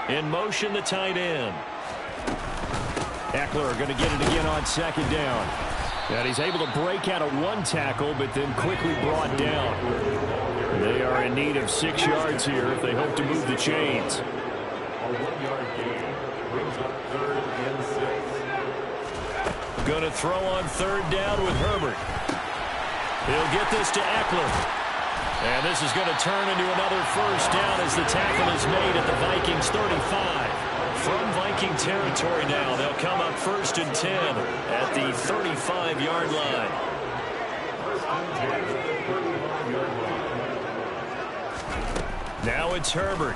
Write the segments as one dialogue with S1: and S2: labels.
S1: In motion, the tight end. Ekeler going to get it again on second down. And he's able to break out of one tackle, but then quickly brought down. They are in need of 6 yards here if they hope to move the chains. Going to throw on third down with Herbert. He'll get this to Ekeler. And this is going to turn into another first down as the tackle is made at the Vikings 35. From Viking territory now, they'll come up 1st and 10 at the 35-yard line. Now it's Herbert.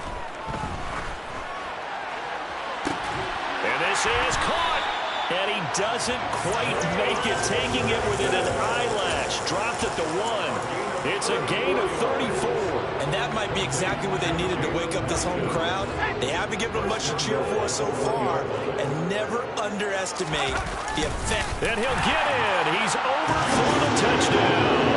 S1: And this is caught. And he doesn't quite make it, taking it within an eyelash. Dropped at the 1. It's a gain of 34.
S2: And that might be exactly what they needed to wake up this home crowd. They haven't given them much to cheer for so far. And never underestimate the effect.
S1: And he'll get in. He's over for the touchdown.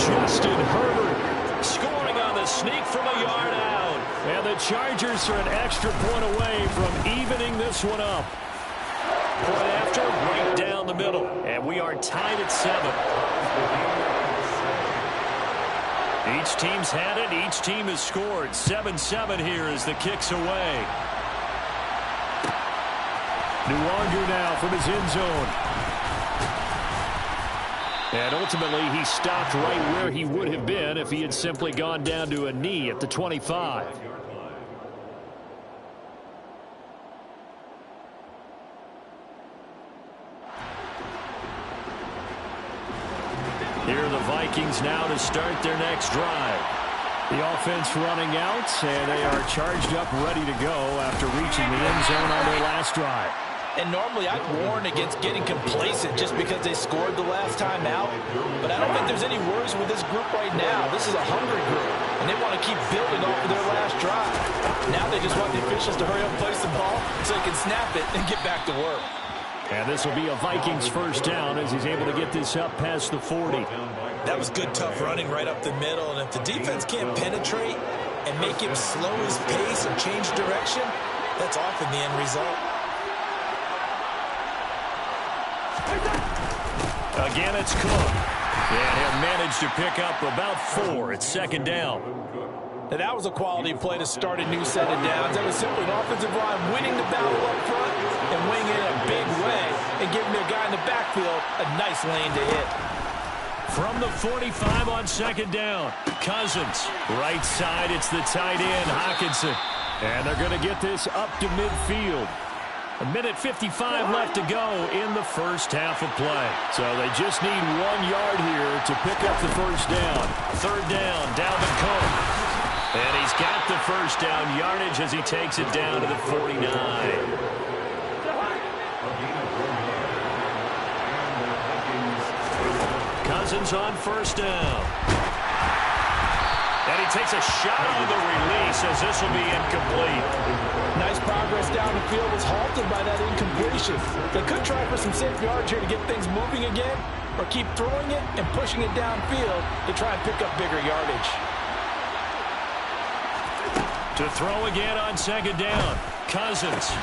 S1: Justin Herbert scoring on the sneak from a yard out. And the Chargers are an extra point away from evening this one up. Point after, right down the middle. And we are tied at 7. Each team's had it. Each team has scored. 7-7 here as the kick's away. Nwangu now from his end zone. And ultimately, he stopped right where he would have been if he had simply gone down to a knee at the 25. Here are the Vikings now to start their next drive. The offense running out, and they are charged up, ready to go after reaching the end zone on their last drive.
S2: And normally I'd warn against getting complacent just because they scored the last time out. But I don't think there's any worries with this group right now. This is a hungry group, and they want to keep building off of their last drive. Now they just want the officials to hurry up and place the ball so they can snap it and get back to work.
S1: And this will be a Vikings first down as he's able to get this up past the 40.
S2: That was good, tough running right up the middle. And if the defense can't penetrate and make him slow his pace or change direction, that's often the end result.
S1: Again, it's Cook. And he'll manage to pick up about 4 at second down.
S2: Now, that was a quality play to start a new set of downs. That was simply an offensive line winning the battle up front and winning it in a big way and giving their guy in the backfield a nice lane to hit.
S1: From the 45 on second down, Cousins. Right side, it's the tight end, Hockenson. And they're going to get this up to midfield. 1:55 left to go in the first half of play. So they just need 1 yard here to pick up the first down. Third down, Dalvin Cook. And he's got the first down yardage as he takes it down to the 49. Cousins on first down. And he takes a shot on the release as this will be incomplete.
S2: Nice progress down the field was halted by that incompletion. They could try for some safe yards here to get things moving again, or keep throwing it and pushing it downfield to try and pick up bigger yardage.
S1: To throw again on second down, Cousins.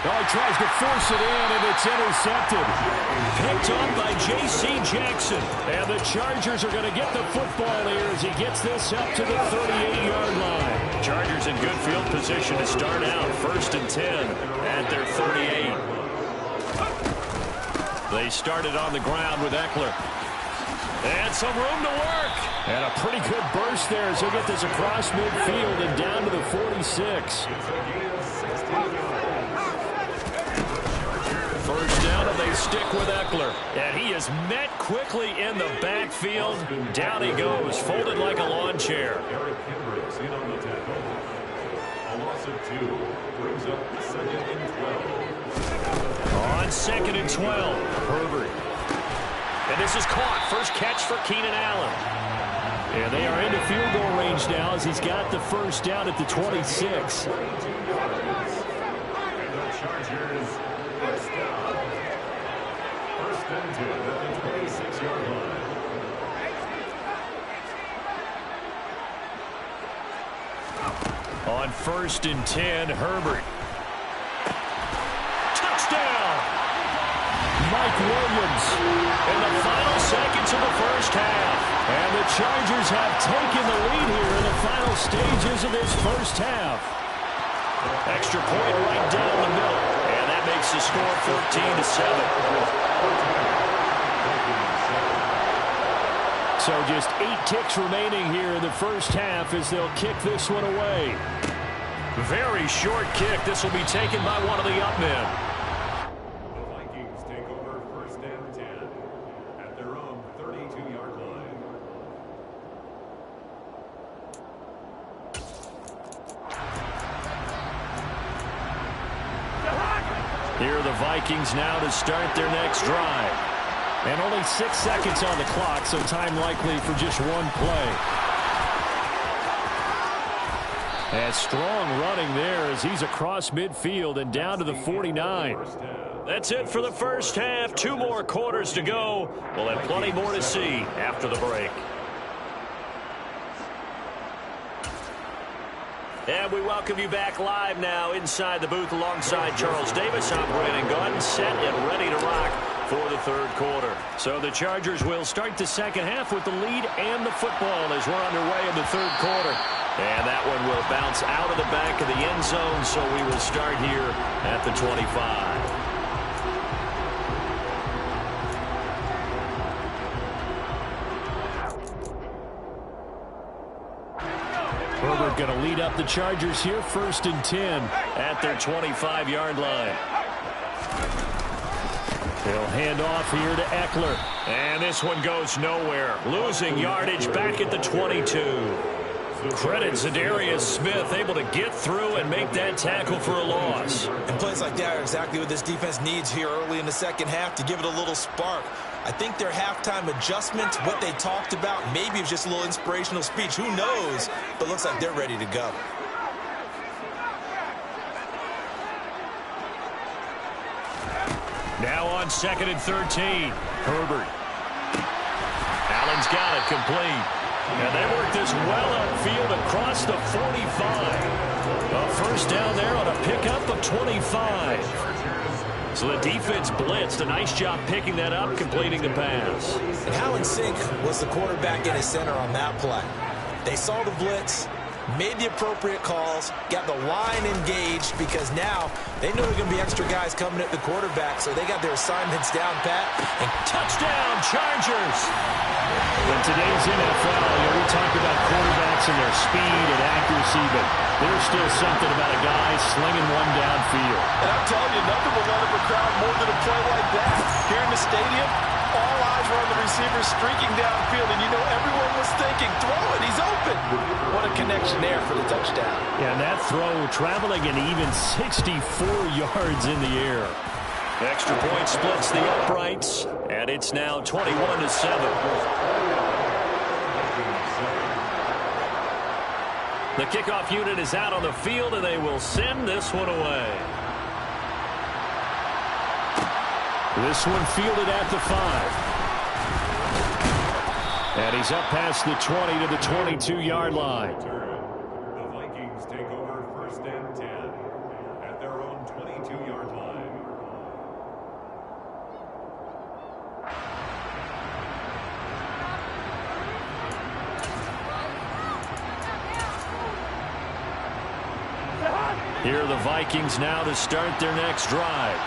S1: Oh, he tries to force it in, and it's intercepted. Picked up by J.C. Jackson. And the Chargers are going to get the football here as he gets this up to the 38-yard line. Chargers in good field position to start out. 1st and 10 at their 38. They started on the ground with Ekeler. And some room to work. And a pretty good burst there as he'll get this across midfield and down to the 46. First down, and they stick with Ekeler. And he is met quickly in the backfield. Down he goes, folded like a lawn chair. On 2nd and 12, Herbert. And this is caught. First catch for Keenan Allen. And they are into field goal range now as he's got the first down at the 26. On 1st and 10, Herbert. Touchdown! Mike Williams in the final seconds of the first half. And the Chargers have taken the lead here in the final stages of this first half. Extra point right down the middle. And that makes the score 14-7. So just 8 ticks remaining here in the first half as they'll kick this one away. Very short kick. This will be taken by one of the up men.
S3: The Vikings take over 1st and 10 at their own 32-yard line.
S1: Here are the Vikings now to start their next drive. And only 6 seconds on the clock, so time likely for just one play. And strong running there as he's across midfield and down to the 49. That's it for the first half. 2 more quarters to go. We'll have plenty more to see after the break. And we welcome you back live now inside the booth alongside Charles Davis. I'm Brandon Gaudin, set and ready to rock for the third quarter. So the Chargers will start the second half with the lead and the football as we're underway in the third quarter. And that one will bounce out of the back of the end zone, so we will start here at the 25. Herbert going to lead up the Chargers here, 1st and 10 at their 25-yard line. He'll hand off here to Eckler. And this one goes nowhere. Losing yardage back at the 22. Credit Zadarius Smith, able to get through and make that tackle for a loss.
S2: And plays like that are exactly what this defense needs here early in the second half to give it a little spark. I think their halftime adjustment, what they talked about, maybe it's just a little inspirational speech. Who knows? But looks like they're ready to go.
S1: Now on 2nd and 13. Herbert. Allen's got it complete. And they work this well upfield across the 45. A first down there on a pickup of 25. So the defense blitzed. A nice job picking that up, completing the pass.
S2: And how in sync was the quarterback in his center on that play? They saw the blitz, made the appropriate calls, got the line engaged because now they know there are going to be extra guys coming at the quarterback, so they got their assignments down pat. And
S1: touchdown, Chargers! In today's NFL, we talk about quarterbacks and their speed and accuracy, but there's still something about a guy slinging one downfield.
S2: And I'm telling you, nothing will let up a crowd more than a play like that. Here in the stadium, all eyes were on the receiver streaking downfield, and you know everyone was thinking, throw it, he's open. What a connection there for the touchdown.
S1: Yeah, and that throw traveling an even 64 yards in the air. Extra point splits the uprights, and it's now 21-7. The kickoff unit is out on the field, and they will send this one away. This one fielded at the 5. And he's up past the 20 to the 22-yard line.
S3: The Vikings take over 1st and 10 at their own 22-yard line.
S1: Here are the Vikings now to start their next drive.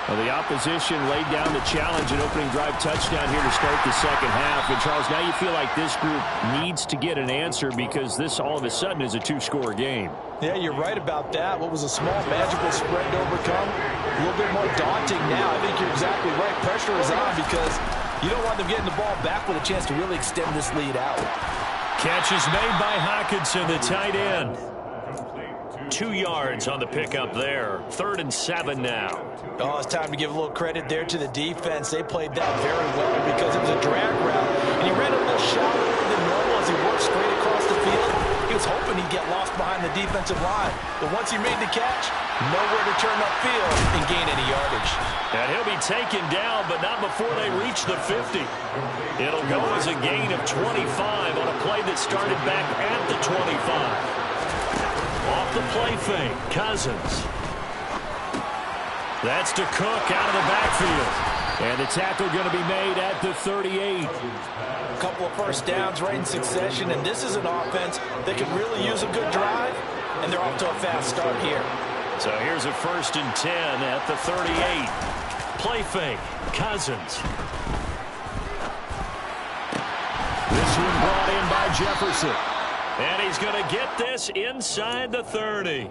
S1: Well, the opposition laid down the challenge, an opening drive touchdown here to start the second half. And, Charles, now you feel like this group needs to get an answer because this all of a sudden is a 2-score game.
S2: Yeah, you're right about that. What was a small magical spread to overcome, a little bit more daunting now. I think you're exactly right. Pressure is on because you don't want them getting the ball back with a chance to really extend this lead out.
S1: Catch is made by Hockenson, the tight end. 2 yards on the pickup there. 3rd and 7 now.
S2: Oh, it's time to give a little credit there to the defense. They played that very well because it was a drag route. And he ran a little shallower than normal as he worked straight across the field. He was hoping he'd get lost behind the defensive line. But once he made the catch, nowhere to turn upfield and gain any yardage.
S1: And he'll be taken down, but not before they reach the 50. It'll go as a gain of 25 on a play that started back at the 25. Off off the play fake. Cousins. That's to Cook out of the backfield. And the tackle going to be made at the 38.
S2: A couple of first downs right in succession, and this is an offense that could really use a good drive, and they're off to a fast start here.
S1: So here's a 1st and 10 at the 38. Play fake. Cousins. This one brought in by Jefferson. And he's going to get this inside the 30.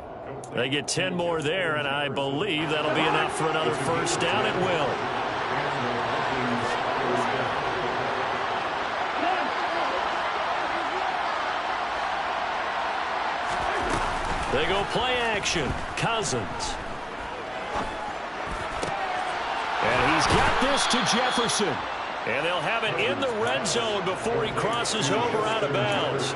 S1: They get 10 more there, and I believe that'll be enough for another 1st down. It will. They go play action. Cousins. And he's got this to Jefferson. And they'll have it in the red zone before he crosses over out of bounds.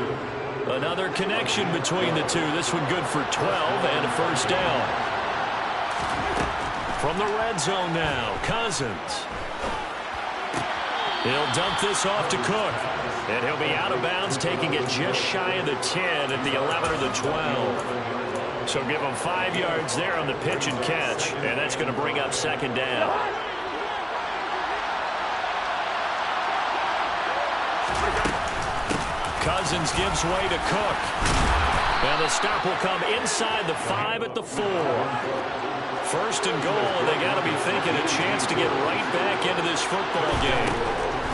S1: Another connection between the two. This one good for 12 and a 1st down. From the red zone now, Cousins. He'll dump this off to Cook. And he'll be out of bounds, taking it just shy of the 10 at the 11 or the 12. So give him 5 yards there on the pitch and catch. And that's going to bring up 2nd down. Cousins gives way to Cook. And the stop will come inside the 5 at the 4. 1st and goal, and they got to be thinking a chance to get right back into this football game.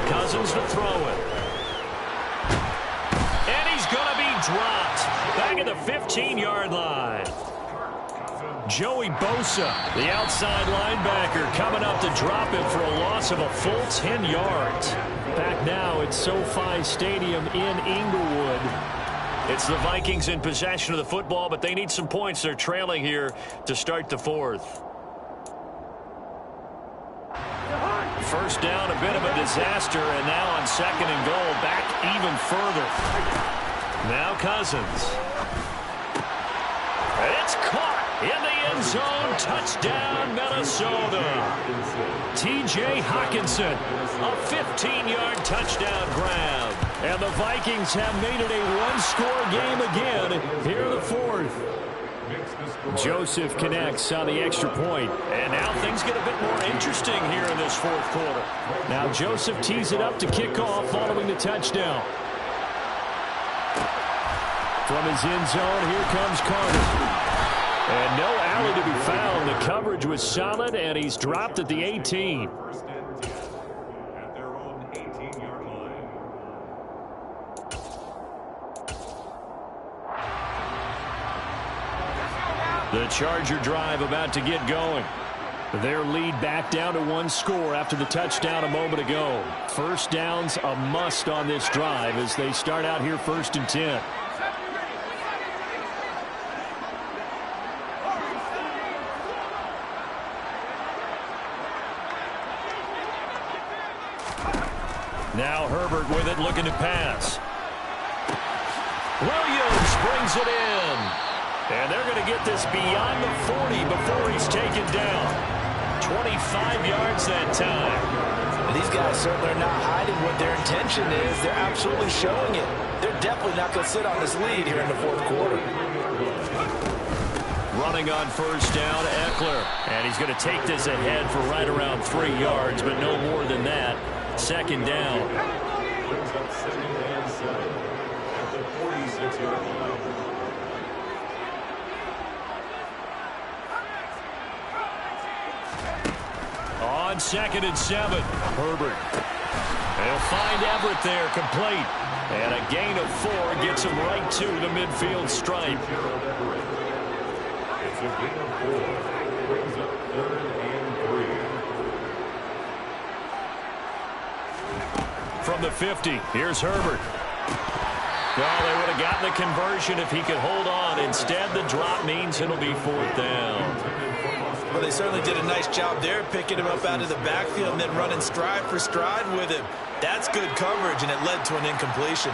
S1: Cousins to throw it. And he's going to be dropped back at the 15-yard line. Joey Bosa, the outside linebacker, coming up to drop it for a loss of a full 10 yards. Back now at SoFi Stadium in Inglewood. It's the Vikings in possession of the football, but they need some points. They're trailing here to start the 4th. 1st down, a bit of a disaster, and now on 2nd and goal, back even further. Now Cousins. It's caught in the end zone. Touchdown, Minnesota. T.J. Hockenson, a 15-yard touchdown grab. And the Vikings have made it a one-score game again here in the 4th. Joseph connects on the extra point. And now things get a bit more interesting here in this 4th quarter. Now Joseph tees it up to kick off following the touchdown. From his end zone, here comes Carter. And no alley to be found. The coverage was solid, and he's dropped at the 18.
S3: 1st and 10 at their own 18-yard line.
S1: The Charger drive about to get going. Their lead back down to 1 score after the touchdown a moment ago. 1st down's a must on this drive as they start out here 1st and 10. Now Herbert with it, looking to pass. Williams brings it in. And they're going to get this beyond the 40 before he's taken down. 25 yards that time.
S2: And these guys certainly are not hiding what their intention is. They're absolutely showing it. They're definitely not going to sit on this lead here in the 4th quarter.
S1: Running on 1st down, Eckler. And he's going to take this ahead for right around 3 yards, but no more than that. 2nd down.
S3: Brings up 2nd and 7 at the 46-yard line.
S1: On 2nd and 7, Herbert. They'll find Everett there, complete. And a gain of 4 gets him right to the midfield stripe.
S3: It's a gain of 4. Brings up 3rd and 3.
S1: From the 50, here's Herbert. Well, they would have gotten the conversion if he could hold on. Instead, the drop means it'll be 4th down.
S2: Well, they certainly did a nice job there, picking him up out of the backfield and then running stride for stride with him. That's good coverage, and it led to an incompletion.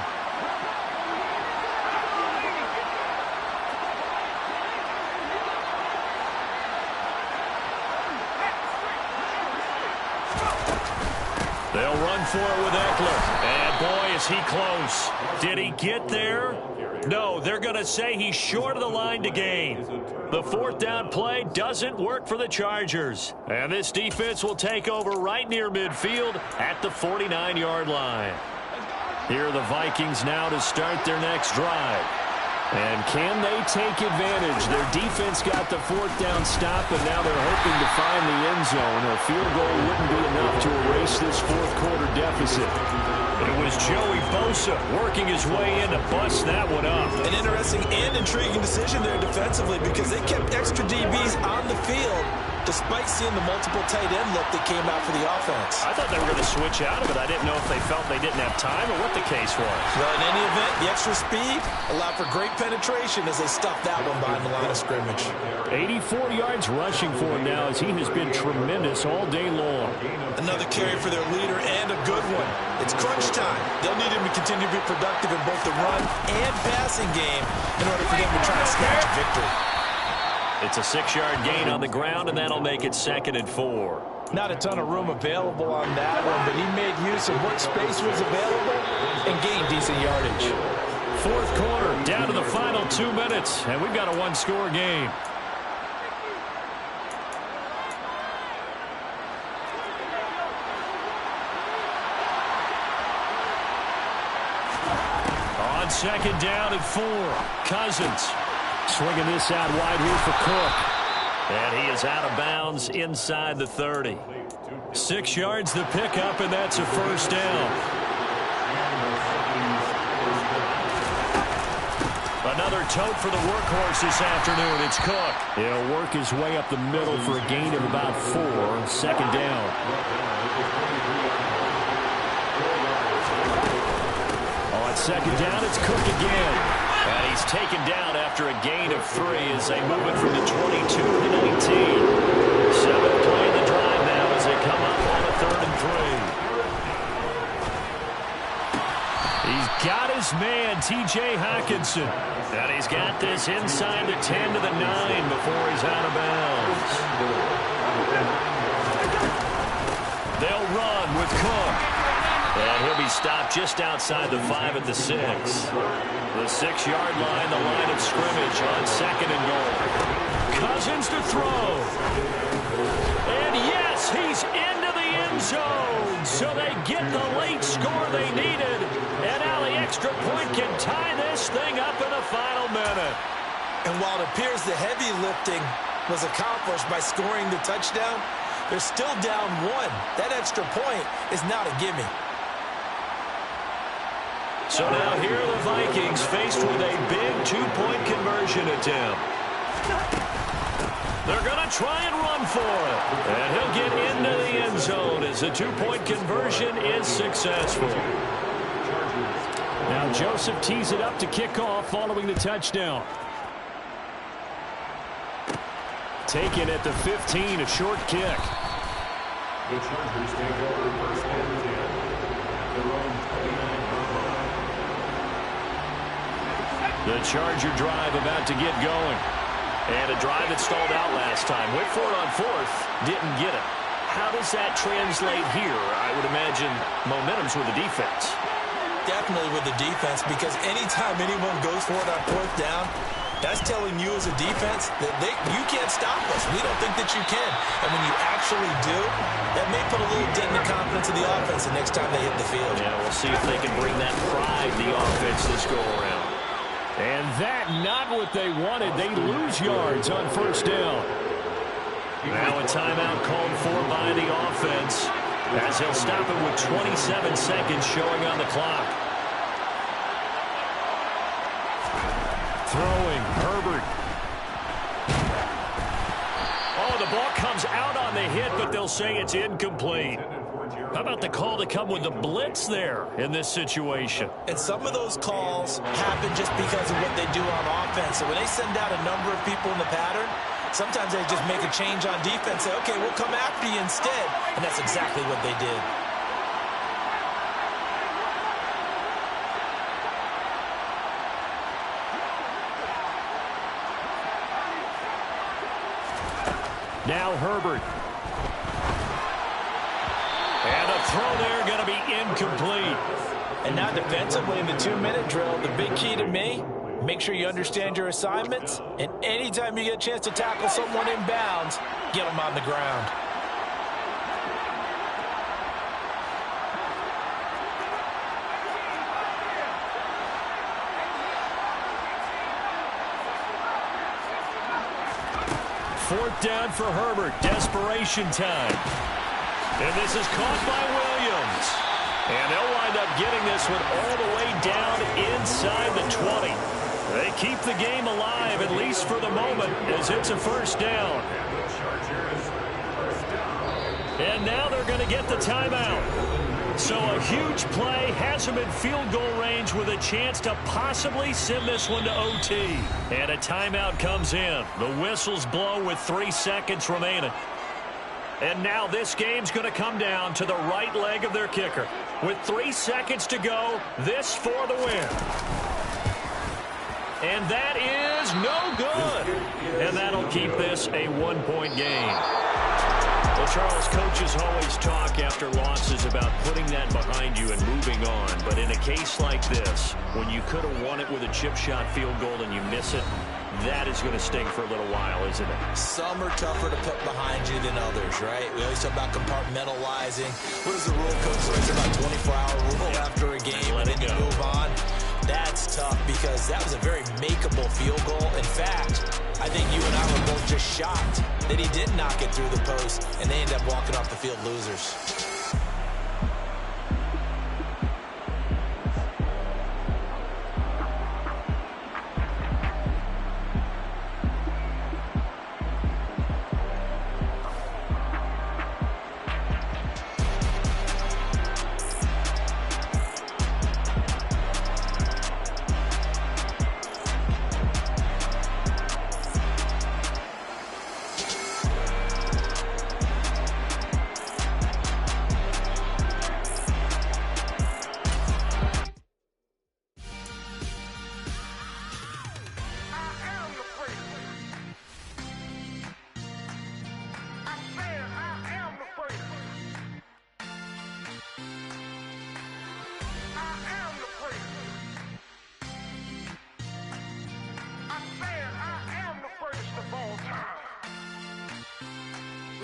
S1: They'll run for it with Eckler. And boy, is he close. Did he get there? No, they're going to say he's short of the line to gain. The fourth down play doesn't work for the Chargers. And this defense will take over right near midfield at the 49-yard line. Here are the Vikings now to start their next drive. And can they take advantage? Their defense got the fourth down stop, and now they're hoping to find the end zone. A field goal wouldn't be enough to erase this fourth quarter deficit. It was Joey Bosa working his way in to bust that one up.
S2: An interesting and intriguing decision there defensively because they kept extra DBs on the field despite seeing the multiple tight end look that came out for the offense.
S1: I thought they were going to switch out of it. I didn't know if they felt they didn't have time or what the case was.
S2: Well, in any event, the extra speed allowed for great penetration as they stuffed that one behind the line of scrimmage.
S1: 84 yards rushing for him now as he has been tremendous all day long.
S2: Another carry for their leader and a good one. It's crunch time. They'll need him to continue to be productive in both the run and passing game in order for them to try and snatch a victory.
S1: It's a 6-yard gain on the ground, and that'll make it 2nd and 4.
S2: Not a ton of room available on that one, but he made use of what space was available and gained decent yardage.
S1: Fourth quarter, down to the final 2 minutes, and we've got a one-score game. On 2nd down and 4, Cousins. Swinging this out wide here for Cook. And he is out of bounds inside the 30. 6 yards the pickup, and that's a first down. Another tote for the workhorse this afternoon. It's Cook. He'll work his way up the middle for a gain of about 4. 2nd down. On 2nd down, it's Cook again. And he's taken down after a gain of 3 as they move it from the 22 to the 19. 7th play of the drive now as they come up on a 3rd and 3. He's got his man, T.J. Hockenson. And he's got this inside the 10 to the 9 before he's out of bounds. They'll run with Cook. And he'll be stopped just outside the 5 at the 6. The 6-yard line, the line of scrimmage on 2nd and goal. Cousins to throw. And yes, he's into the end zone. So they get the late score they needed. And now the extra point can tie this thing up in the final minute.
S2: And while it appears the heavy lifting was accomplished by scoring the touchdown, they're still down 1. That extra point is not a gimme.
S1: So now here are the Vikings faced with a big 2-point conversion attempt. They're going to try and run for it. And he'll get into the end zone as the 2-point conversion is successful. Now Joseph tees it up to kick off following the touchdown. Taken at the 15, a short kick.
S3: The Chargers take over first and 10. Their own 29-yard line.
S1: The Charger drive about to get going. And a drive that stalled out last time. Went for it on 4th, didn't get it. How does that translate here? I would imagine momentum's with the defense.
S2: Definitely with the defense, because anytime anyone goes for it on 4th down, that's telling you as a defense that you can't stop us. We don't think that you can. And when you actually do, that may put a little dent in the confidence of the offense the next time they hit the field.
S1: Yeah, we'll see if they can bring that pride to the offense this go-around. And that not what they wanted. They lose yards on 1st down. Now a timeout called for by the offense as he'll stop it with 27 seconds showing on the clock. Throwing, Herbert. Oh, the ball comes out on the hit, but they'll say it's incomplete. How about the call to come with the blitz there in this situation?
S2: And some of those calls happen just because of what they do on offense. So when they send out a number of people in the pattern, sometimes they just make a change on defense. Say, okay, we'll come after you instead. And that's exactly what they did.
S1: Now Herbert. And a throw there going to be incomplete.
S2: And now defensively in the 2-minute drill, the big key to me, Make sure you understand your assignments, and anytime you get a chance to tackle someone in bounds, get them on the ground.
S1: Fourth down for Herbert. Desperation time. And this is caught by Williams. And they'll wind up getting this one all the way down inside the 20. They keep the game alive, at least for the moment, as it's a first down. And now they're going to get the timeout. So a huge play has them in field goal range with a chance to possibly send this one to OT. And a timeout comes in. The whistles blow with 3 seconds remaining. And now this game's going to come down to the right leg of their kicker. With 3 seconds to go, this for the win. And that is no good. And that'll keep this a 1-point game. Well, Charles, coaches always talk after losses about putting that behind you and moving on. But in a case like this, when you could have won it with a chip shot field goal and you miss it, that is going to sting for a little while, isn't it?
S2: Some are tougher to put behind you than others, right? We always talk about compartmentalizing. What does the rule coach say? It's about 24-hour rule after a game, and then you move on. That's tough because that was a very makeable field goal. In fact, I think you and I were both just shocked that he did knock it through the post, and they ended up walking off the field losers.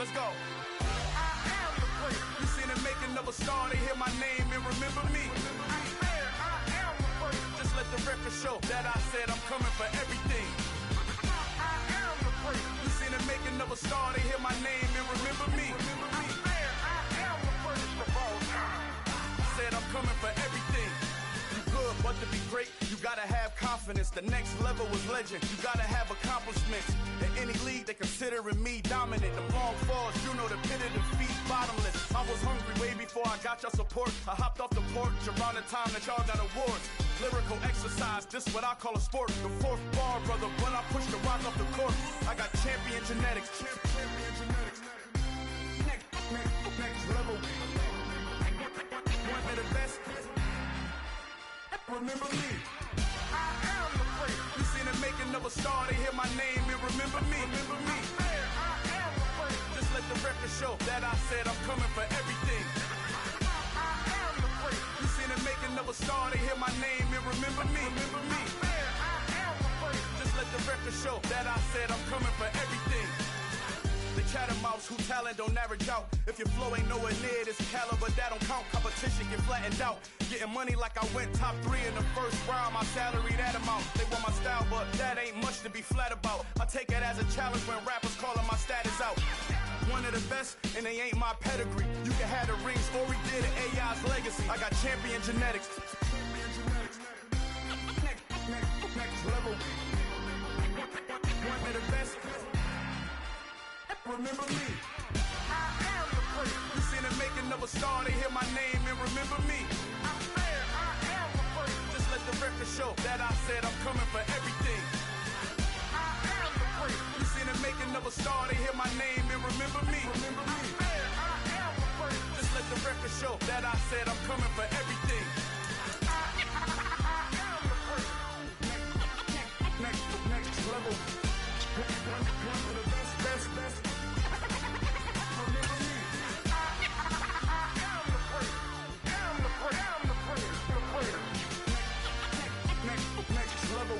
S4: Let's go. I am the great. You seen the making of a star, they hear my name and remember me. I said I am the great. Just let the record show that I said I'm coming for everything. I am the great. You seen the making of a star, they hear my name and remember me. I said I am the greatest of all time. I said I'm coming for everything. You good, but to be great, you gotta have confidence. The next level was legend. You gotta have accomplishments. In any league, they considering me dominant. The long falls, you know the pit of defeat, bottomless. I was hungry way before I got your support. I hopped off the porch around the time that y'all got awards. Lyrical exercise, this what I call a sport. The fourth bar, brother, when I push the rock off the court. I got champion genetics. Champion genetics. Next level. One of the best. Remember me. I am the great. You seen the making of a star, they hear my name and remember me. Remember me. I am the great. Just let the record show that I said I'm coming for everything. I am the great. You seen the making of a star, they hear my name and remember me. Remember me. I am the great. Just let the record show that I said I'm coming for everything. The chattermouths who talent don't average out. If your flow ain't nowhere near this caliber, that don't count. Competition get flattened out. Getting money like I went top 3 in the first round. My salary that amount. They want my style, but that ain't much to be flat about. I take it as a challenge when rappers calling my status out. One of the best, and they ain't my pedigree. You can have the rings, or we did an AI's legacy. I got champion genetics. Next level. One of the best. Remember me. I am the great. You seen the making of a star, they hear my name and remember me. I said I am the great. Just let the record show that I said I'm coming for everything. I am the great. You seen the making of a star, they hear my name and remember me. Remember me. I said I am the great. Just let the record show that I said I'm coming for everything. I am the great. Next level. One of the best. Next level.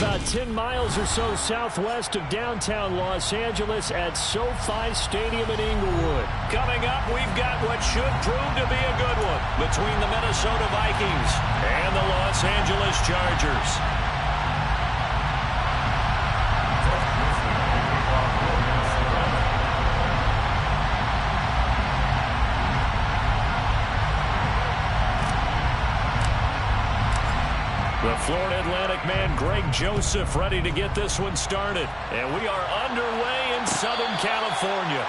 S1: about 10 miles or so southwest of downtown Los Angeles at SoFi Stadium in Inglewood. Coming up, we've got what should prove to be a good one between the Minnesota Vikings and the Los Angeles Chargers. The Florida Atlantic man, Greg Joseph, ready to get this one started. And we are underway in Southern California.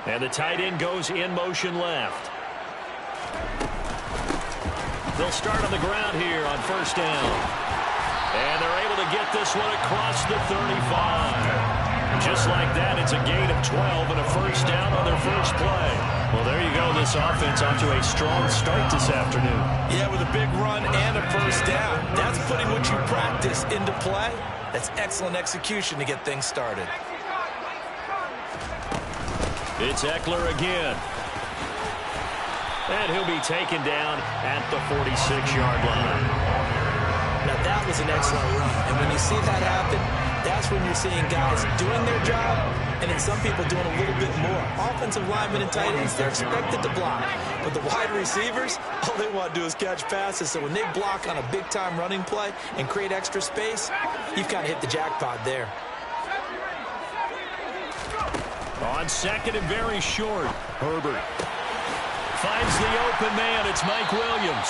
S1: And the tight end goes in motion left. They'll start on the ground here on first down. And they're able to get this one across the 35. Just like that, it's a gain of 12 and a first down on their first play. Well, there you go. This offense off to a strong start this afternoon. Yeah, with a big run and a first down. That's putting what you practice into play. That's excellent execution to get things started. It's Eckler again. And he'll be taken down at the 46-yard line.
S2: Now, that was an excellent run. And when you see that happen, that's when you're seeing guys doing their job and then some people doing a little bit more. Offensive linemen and tight ends, they're expected to block. But the wide receivers, all they want to do is catch passes. So when they block on a big-time running play and create extra space, you've kind of hit the jackpot there.
S1: On second and very short, Herbert finds the open man. It's Mike Williams.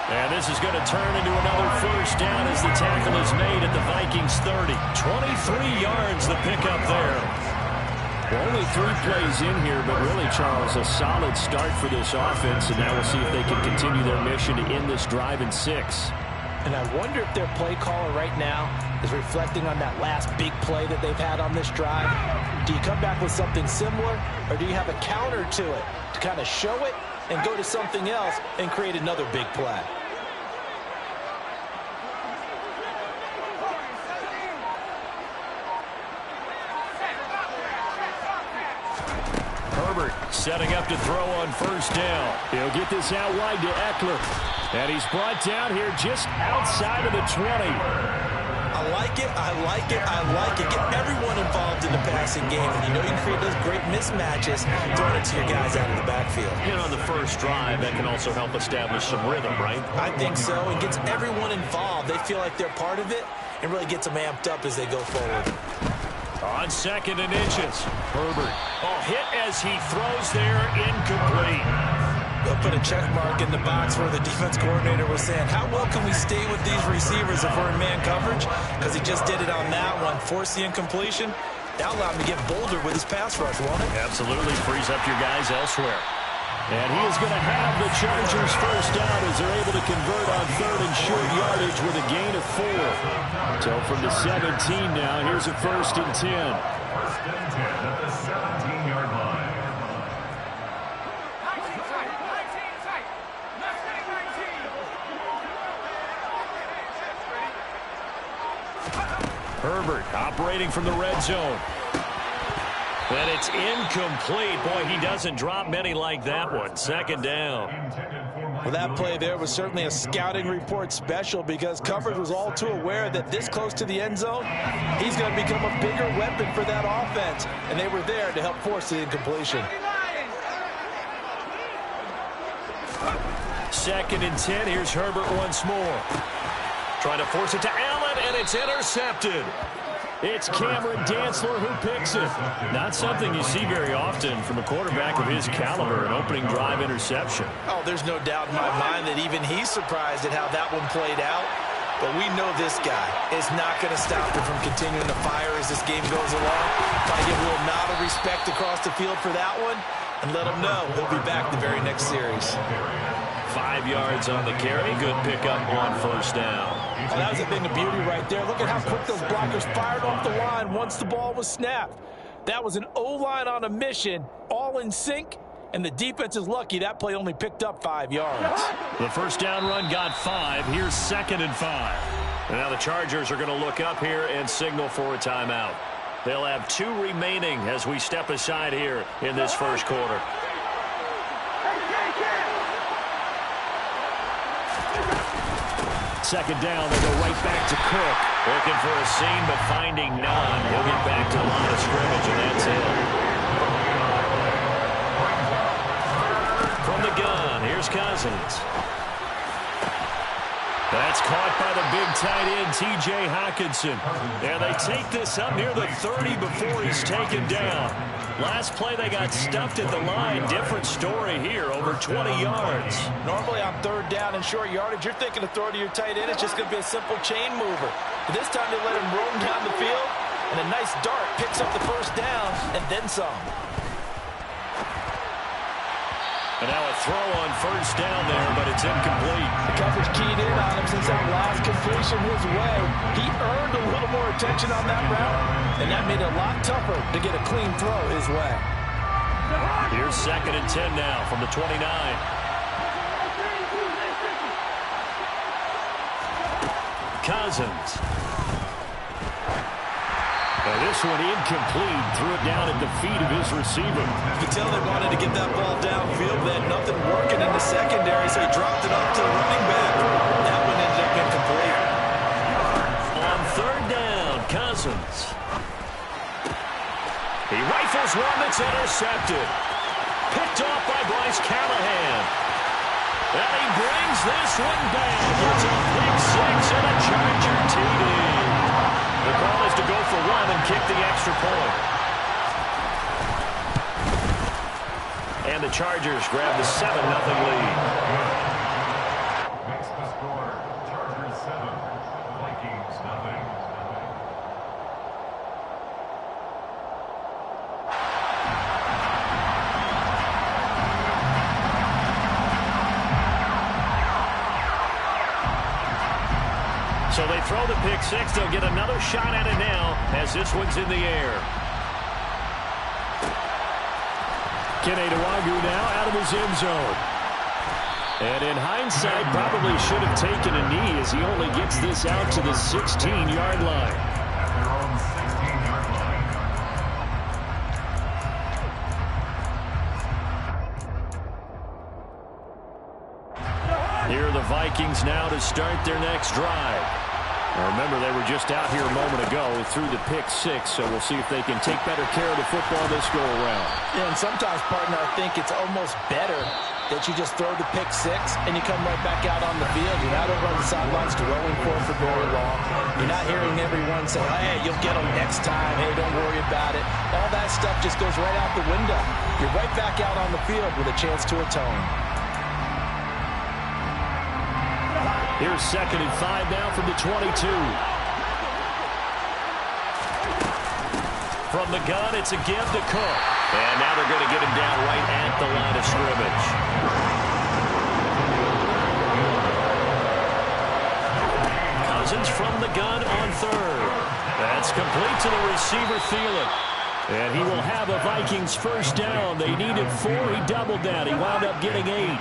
S1: And this is going to turn into another first down as the tackle is made at the Vikings 30. 23 yards the pickup there. Well, only 3 plays in here, but really, Charles, a solid start for this offense. And now we'll see if they can continue their mission to end this drive in 6.
S2: And I wonder if their play caller right now is reflecting on that last big play that they've had on this drive. Do you come back with something similar, or do you have a counter to it to kind of show it and go to something else and create another big play?
S1: Herbert setting up to throw on first down. He'll get this out wide to Eckler. And he's brought down here just outside of the 20.
S2: I like it, I like it, I like it. Get everyone involved in the passing game. And you know you can create those great mismatches throwing it to your guys out of the backfield.
S1: And on the first drive, that can also help establish some rhythm, right?
S2: I think so. It gets everyone involved. They feel like they're part of it and really gets them amped up as they go forward.
S1: On second and inches, Herbert. Oh, hit as he throws there, incomplete.
S2: They'll put a check mark in the box where the defense coordinator was saying, how well can we stay with these receivers if we're in man coverage? Because he just did it on that one, forced the incompletion. That'll allow him to get bolder with his pass rush, won't it?
S1: Absolutely, frees up your guys elsewhere. And he is going to have the Chargers first down as they're able to convert on third and short yardage with a gain of 4. So from the 17 now, here's a first and 10.
S3: First and 10 at the 17-yard line.
S1: operating from the red zone. And it's incomplete. Boy, he doesn't drop many like that one. Second down.
S2: Well, that play there was certainly a scouting report special because coverage was all too aware that this close to the end zone, he's going to become a bigger weapon for that offense. And they were there to help force the incompletion.
S1: 2nd and 10. Here's Herbert once more. Trying to force it to Allen, and it's intercepted. It's Cameron Dantzler who picks it. Not something you see very often from a quarterback of his caliber, an opening drive interception.
S2: Oh, there's no doubt in my mind that even he's surprised at how that one played out. But we know this guy is not going to stop him from continuing to fire as this game goes along. Got to give a little nod of respect across the field for that one and let him know he'll be back the very next series.
S1: 5 yards on the carry. Good pickup on first down.
S2: Oh, that was a thing of beauty right there. Look at how quick those blockers fired off the line once the ball was snapped. That was an O-line on a mission, all in sync, and the defense is lucky that play only picked up 5 yards.
S1: The first down run got 5. Here's 2nd and 5. And now the Chargers are going to look up here and signal for a timeout. They'll have 2 remaining as we step aside here in this first quarter. Second down, they go right back to Cook. Looking for a seam, but finding none. He'll get back to the line of scrimmage, and that's it. From the gun, here's Cousins. That's caught by the big tight end, T.J. Hockenson. And they take this up near the 30 before he's taken down. Last play, they got stuffed at the line. Different story here, over 20 yards.
S2: Normally on 3rd down and short yardage, you're thinking of throw to your tight end. It's just going to be a simple chain mover. But this time they let him roam down the field, and a nice dart picks up the first down and then some.
S1: And now a throw on first down there, but it's incomplete.
S2: The coverage keyed in on him since that last completion his way. He earned a little more attention on that route, and that made it a lot tougher to get a clean throw his way.
S1: Here's 2nd and 10 now from the 29. Cousins. And this one incomplete. Threw it down at the feet of his receiver.
S2: You can tell they wanted to get that ball downfield. They had nothing working in the secondary, so he dropped it off to the running back. That one ended up incomplete.
S1: On 3rd down, Cousins. He rifles one that's intercepted. Picked off by Bryce Callahan. And he brings this one back. It's a pick 6 and a Charger TD. The call is to go for 1 and kick the extra point. And the Chargers grab the 7-0 lead.
S3: Makes the score Chargers 7, Vikings 0.
S1: So they throw the pick 6. They'll get another shot at it now as this one's in the air. Kene Nwangwu now out of his end zone. And in hindsight, probably should have taken a knee as he only gets this out to the 16-yard line.
S3: At their own 16-yard line.
S1: Here are the Vikings now to start their next drive. Now remember, they were just out here a moment ago through the pick 6, so we'll see if they can take better care of the football this go-around.
S2: Yeah, and sometimes, partner, I think it's almost better that you just throw the pick 6 and you come right back out on the field. You're not over on the sidelines throwing for very long. You're not hearing everyone say, hey, you'll get them next time. Hey, don't worry about it. All that stuff just goes right out the window. You're right back out on the field with a chance to atone.
S1: Here's 2nd and 5 now from the 22. From the gun, it's a give to Cook. And now they're going to get him down right at the line of scrimmage. Cousins from the gun on 3rd. That's complete to the receiver, Thielen. And he will have a Vikings first down. They needed 4. He doubled that. He wound up getting 8.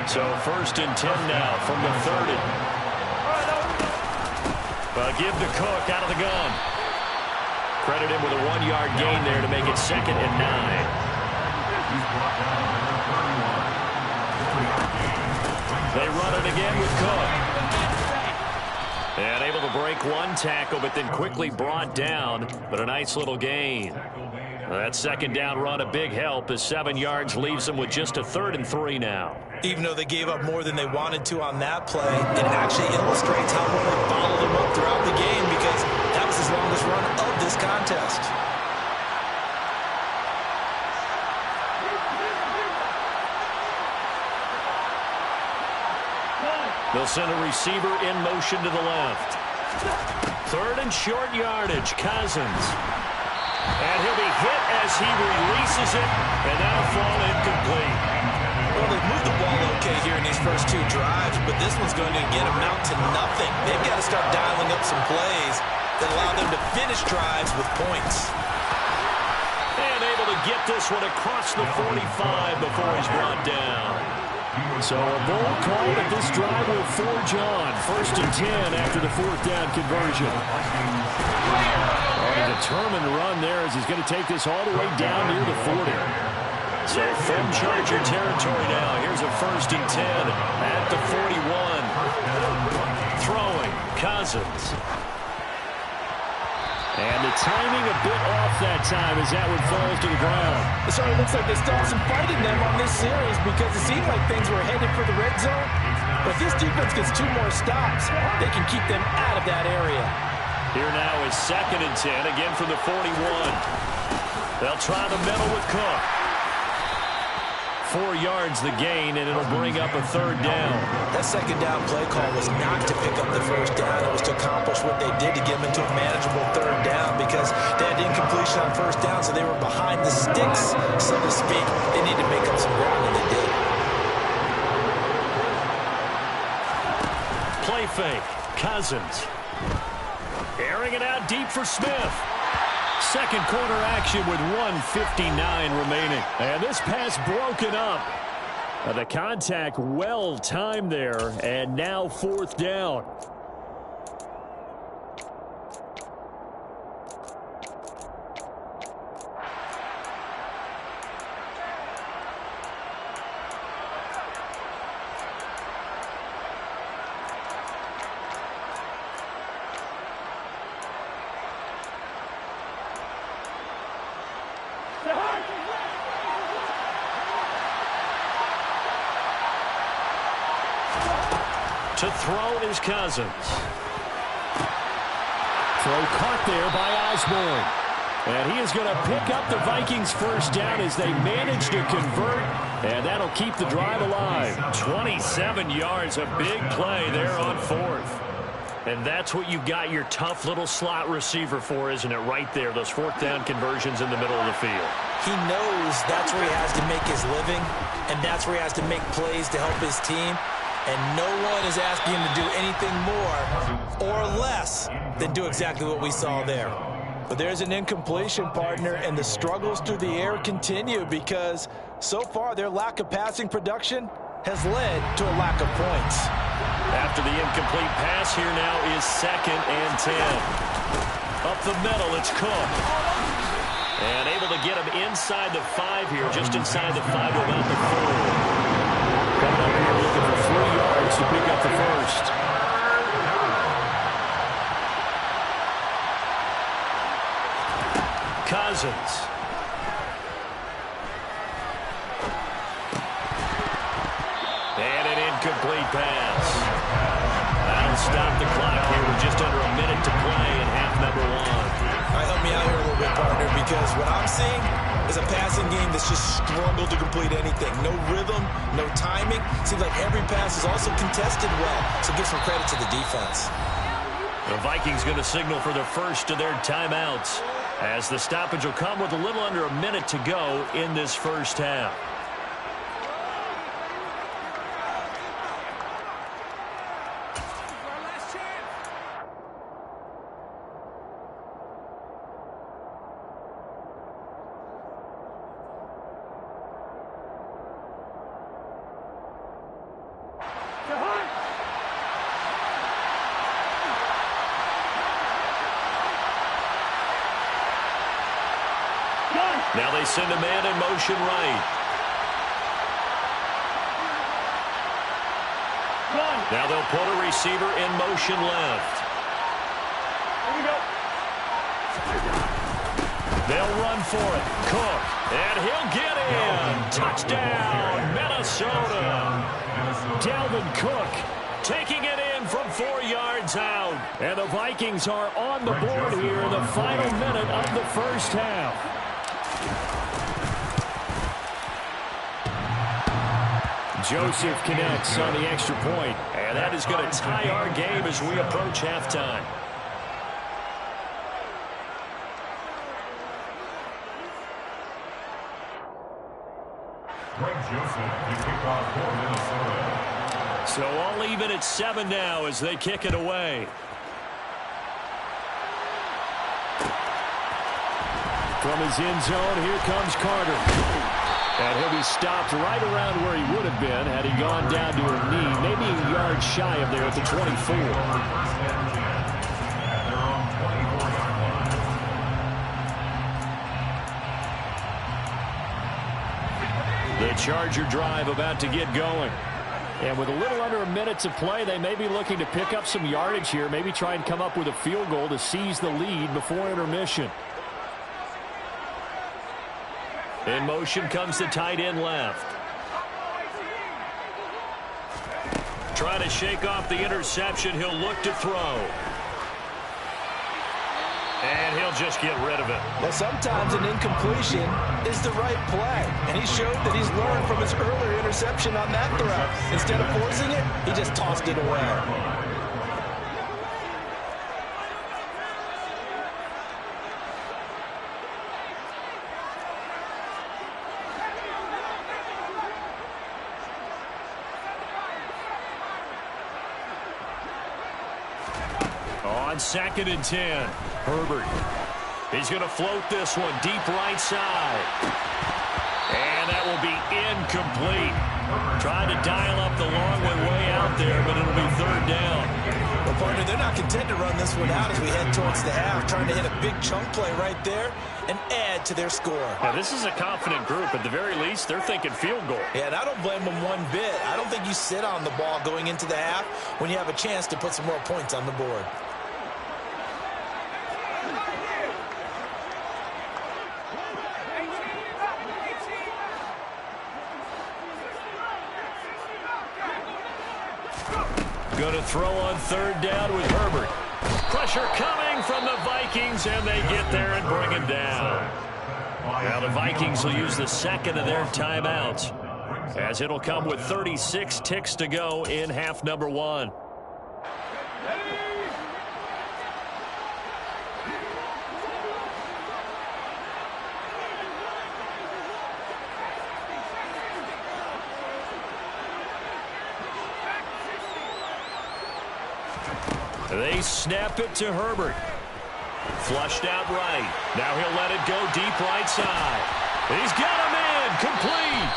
S1: So 1st and 10 now from the 30. Give to Cook out of the gun. Credit him with a 1-yard gain there to make it 2nd and 9. They run it again with Cook. And able to break one tackle, but then quickly brought down. But a nice little gain. That 2nd down run, a big help as 7 yards leaves them with just a 3rd and 3 now.
S2: Even though they gave up more than they wanted to on that play, it actually illustrates how well they bottled them up throughout the game, because that was his longest run of this contest.
S1: They'll send a receiver in motion to the left. 3rd and short yardage, Cousins. And he'll be hit as he releases it, and that'll fall incomplete.
S2: Well, they've moved the ball okay here in these first 2 drives, but this one's going to again amount to nothing. They've got to start dialing up some plays that allow them to finish drives with points.
S1: And able to get this one across the 45 before he's brought down. So a bold call that this drive will forge on. 1st and 10 after the 4th down conversion. A determined run there as he's going to take this all the way down near the 40. So from Charger territory now. Here's a 1st and 10 at the 41. Throwing, Cousins. And the timing a bit off that time as that one falls to the ground.
S2: It certainly looks like they still have some fight in them on this series, because it seemed like things were headed for the red zone. But if this defense gets 2 more stops, they can keep them out of that area.
S1: Here now is 2nd and 10, again from the 41. They'll try the middle with Cook. 4 yards the gain, and it'll bring up a 3rd down.
S2: That 2nd down play call was not to pick up the 1st down. It was to accomplish what they did to get them into a manageable 3rd down, because they had incompletion on 1st down, so they were behind the sticks, so to speak. They need to make up some ground, and they did.
S1: Play fake. Cousins. Airing it out deep for Smith. 2nd quarter action with 1:59 remaining. And this pass broken up. The contact well timed there, and now 4th down. To throw is Cousins. Throw caught there by Osborne. And he is going to pick up the Vikings' 1st down as they manage to convert. And that'll keep the drive alive. 27 yards, a big play there on 4th. And that's what you've got your tough little slot receiver for, isn't it? Right there, those 4th down conversions in the middle of the field.
S2: He knows that's where he has to make his living, and that's where he has to make plays to help his team. And no one is asking him to do anything more or less than do exactly what we saw there. But there's an incompletion, partner, and the struggles through the air continue, because so far their lack of passing production has led to a lack of points.
S1: After the incomplete pass, here now is 2nd and 10. Up the middle, it's Cook. And able to get him inside the 5 here, just inside the 5 to about the 4. Coming up here looking for 3 yards to pick up the 1st. Cousins. And an incomplete pass. That'll stop the clock here with just under a minute to play in half number 1.
S2: All right, help me out here a little bit, partner, because what I'm seeing is a passing game that's just struggled to complete anything. No rhythm, no timing. Seems like every pass is also contested well, so give some credit to the defense.
S1: The Vikings going to signal for the first of their timeouts, as the stoppage will come with a little under a minute to go in this 1st half. Now they send a man in motion right. Now they'll put a receiver in motion left.
S5: Here we go.
S1: They'll run for it. Cook. And he'll get in. Touchdown, Minnesota. Dalvin Cook taking it in from 4 yards out. And the Vikings are on the board here in the final minute of the first half. Joseph connects on the extra point. And that is going to tie our game as we approach halftime.
S3: Greg Joseph, the kickoff for Minnesota.
S1: So all even at 7 now as they kick it away. From his end zone, here comes Carter. And he'll be stopped right around where he would have been had he gone down to a knee, maybe a yard shy of there at the 24. The Charger drive about to get going. And with a little under a minute to play, they may be looking to pick up some yardage here, maybe try and come up with a field goal to seize the lead before intermission. In motion comes the tight end left. Trying to shake off the interception. He'll look to throw. And he'll just get rid of it.
S2: Well, sometimes an incompletion is the right play. And he showed that he's learned from his earlier interception on that throw. Instead of forcing it, he just tossed it away.
S1: On 2nd and 10, Herbert. He's going to float this one deep right side. And that will be incomplete. Trying to dial up the long one way out there, but it'll be 3rd down.
S2: Well, partner, they're not content to run this one out as we head towards the half, trying to hit a big chunk play right there and add to their score.
S1: Now, this is a confident group. At the very least, they're thinking field goal.
S2: Yeah, and I don't blame them one bit. I don't think you sit on the ball going into the half when you have a chance to put some more points on the board.
S1: Going to throw on 3rd down with Herbert. Pressure coming from the Vikings, and they get there and bring him down. Now the Vikings will use the 2nd of their timeouts, as it'll come with 36 ticks to go in half number 1. They snap it to Herbert. Flushed out right. Now he'll let it go deep right side. He's got him in. Complete.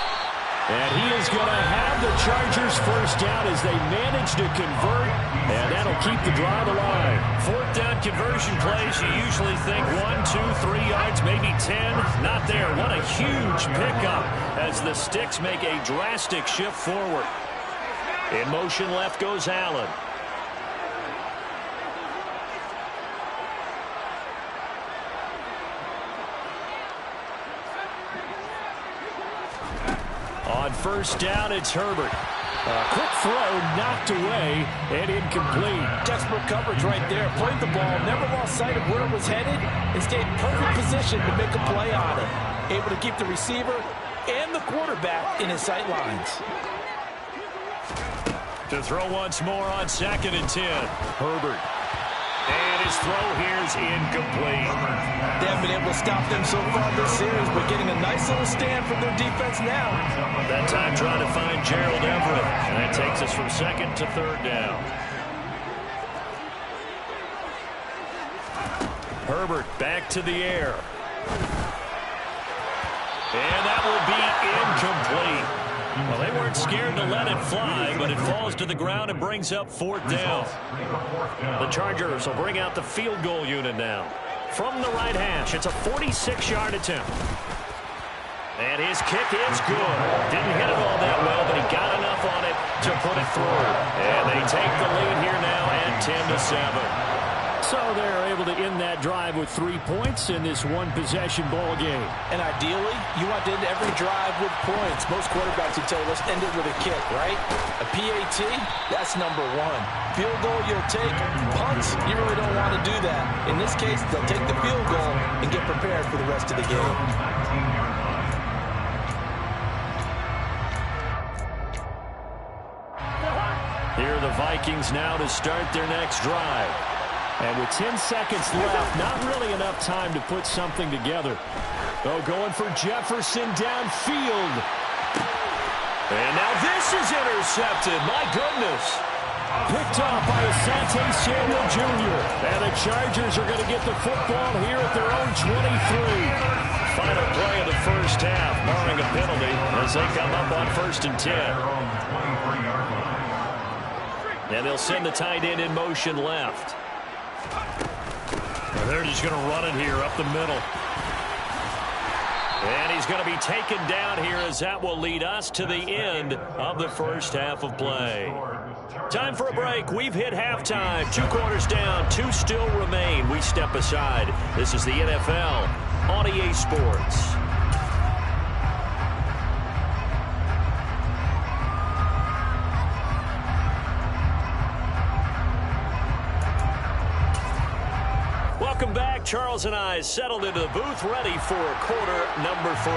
S1: And he is going to have the Chargers first down as they manage to convert. And that'll keep the drive alive. 4th down conversion plays, you usually think 1, 2, 3 yards, maybe 10. Not there. What a huge pickup as the Sticks make a drastic shift forward. In motion left goes Allen. On 1st down, it's Herbert. A quick throw knocked away and incomplete.
S2: Textbook coverage right there. Played the ball, never lost sight of where it was headed, and stayed in perfect position to make a play on it. Able to keep the receiver and the quarterback in his sight lines.
S1: To throw once more on 2nd and 10. Herbert. And his throw here is incomplete.
S2: They haven't been able to stop them so far this series, but getting a nice little stand from their defense now.
S1: That time trying to find Gerald Everett. And that takes us from 2nd to 3rd down. Herbert back to the air. And that will be incomplete. Well, they weren't scared to let it fly, but it falls to the ground and brings up 4th down. The Chargers will bring out the field goal unit now. From the right hash, it's a 46-yard attempt. And his kick is good. Didn't hit it all that well, but he got enough on it to put it through. And they take the lead here now at 10-7. So they're able to end that drive with 3 points in this one-possession ball game.
S2: And ideally, you want to end every drive with points. Most quarterbacks would tell you, let's end it with a kick, right? A PAT, that's number one. Field goal you'll take. Punts, you really don't want to do that. In this case, they'll take the field goal and get prepared for the rest of the game.
S1: Here are the Vikings now to start their next drive. And with 10 seconds left, not really enough time to put something together. Oh, going for Jefferson downfield. And now this is intercepted. My goodness. Picked off by Asante Samuel Jr. And the Chargers are going to get the football here at their own 23. Final play of the first half, barring a penalty, as they come up on 1st and 10. And they'll send the tight end in motion left. And they're just going to run it here up the middle. And he's going to be taken down here as that will lead us to the end of the first half of play. Time for a break. We've hit halftime. 2 quarters down, 2 still remain. We step aside. This is the NFL on EA Sports. Welcome back. Charles and I settled into the booth, ready for quarter number 3.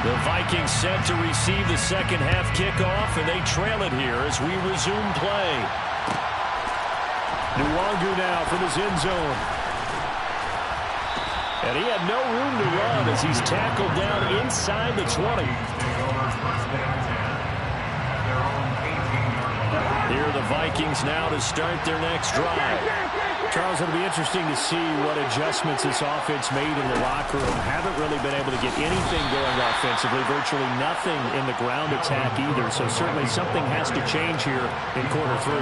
S1: The Vikings set to receive the second half kickoff, and they trail it here as we resume play. Nwangu now from his end zone. And he had no room to run as he's tackled down inside the 20. Here are the Vikings now to start their next drive. Charles, it'll be interesting to see what adjustments this offense made in the locker room. Haven't really been able to get anything going offensively, virtually nothing in the ground attack either. So certainly something has to change here in quarter 3.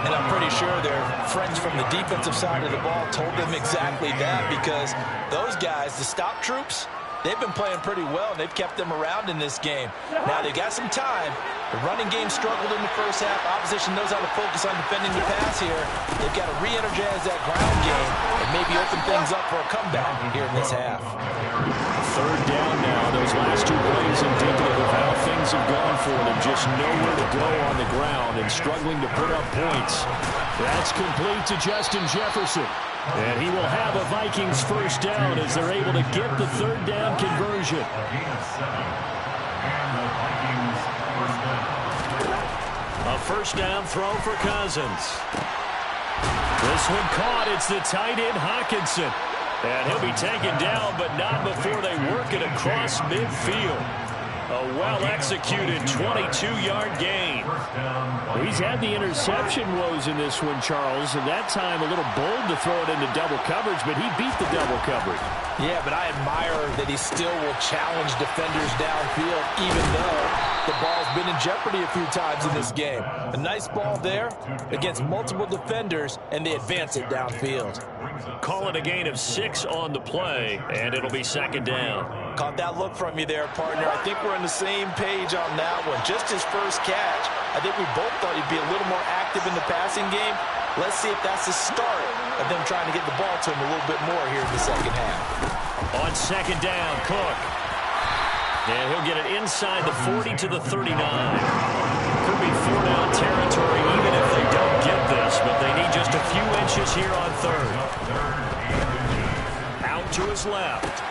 S2: And I'm pretty sure their friends from the defensive side of the ball told them exactly that, because those guys, the stop troops, they've been playing pretty well, and they've kept them around in this game. Now, they've got some time. The running game struggled in the first half. Opposition knows how to focus on defending the pass here. They've got to re-energize that ground game and maybe open things up for a comeback here in this half.
S1: 3rd down now. Those last 2 plays indicative of how things have gone for them. Just nowhere to go on the ground and struggling to put up points. That's complete to Justin Jefferson. And he will have a Vikings first down as they're able to get the 3rd down conversion. A first down throw for Cousins. This one caught. It's the tight end Hockenson. And he'll be taken down, but not before they work it across midfield. A well-executed 22-yard gain. He's had the interception woes in this one, Charles, and that time a little bold to throw it into double coverage, but he beat the double coverage.
S2: Yeah, but I admire that he still will challenge defenders downfield, even though the ball's been in jeopardy a few times in this game. A nice ball there against multiple defenders, and they advance it downfield.
S1: Call it a gain of 6 on the play, and it'll be 2nd down.
S2: Caught that look from you there, partner. I think we're on the same page on that one. Just his first catch, I think we both thought he'd be a little more active in the passing game. Let's see if that's the start of them trying to get the ball to him a little bit more here in the second half.
S1: On 2nd down, Cook. And he'll get it inside the 40 to the 39. Could be 4-down territory even if they don't get this, but they need just a few inches here on 3rd. Out to his left.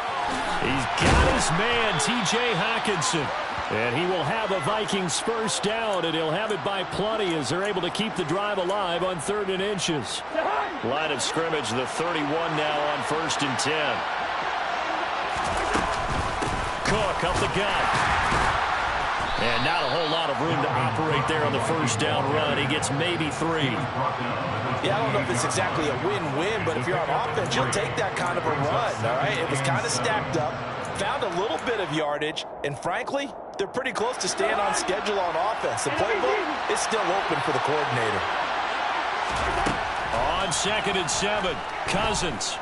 S1: He's got his man, T.J. Hockenson. And he will have a Vikings first down, and he'll have it by plenty as they're able to keep the drive alive on 3rd and inches. Line of scrimmage, the 31 now on 1st and 10. Cook up the gut. And not a whole lot of room to operate there on the first down run. He gets maybe 3.
S2: Yeah, I don't know if it's exactly a win-win, but if you're on offense, you'll take that kind of a run, all right? It was kind of stacked up, found a little bit of yardage, and frankly, they're pretty close to staying on schedule on offense. The playbook is still open for the coordinator.
S1: On 2nd and 7, Cousins.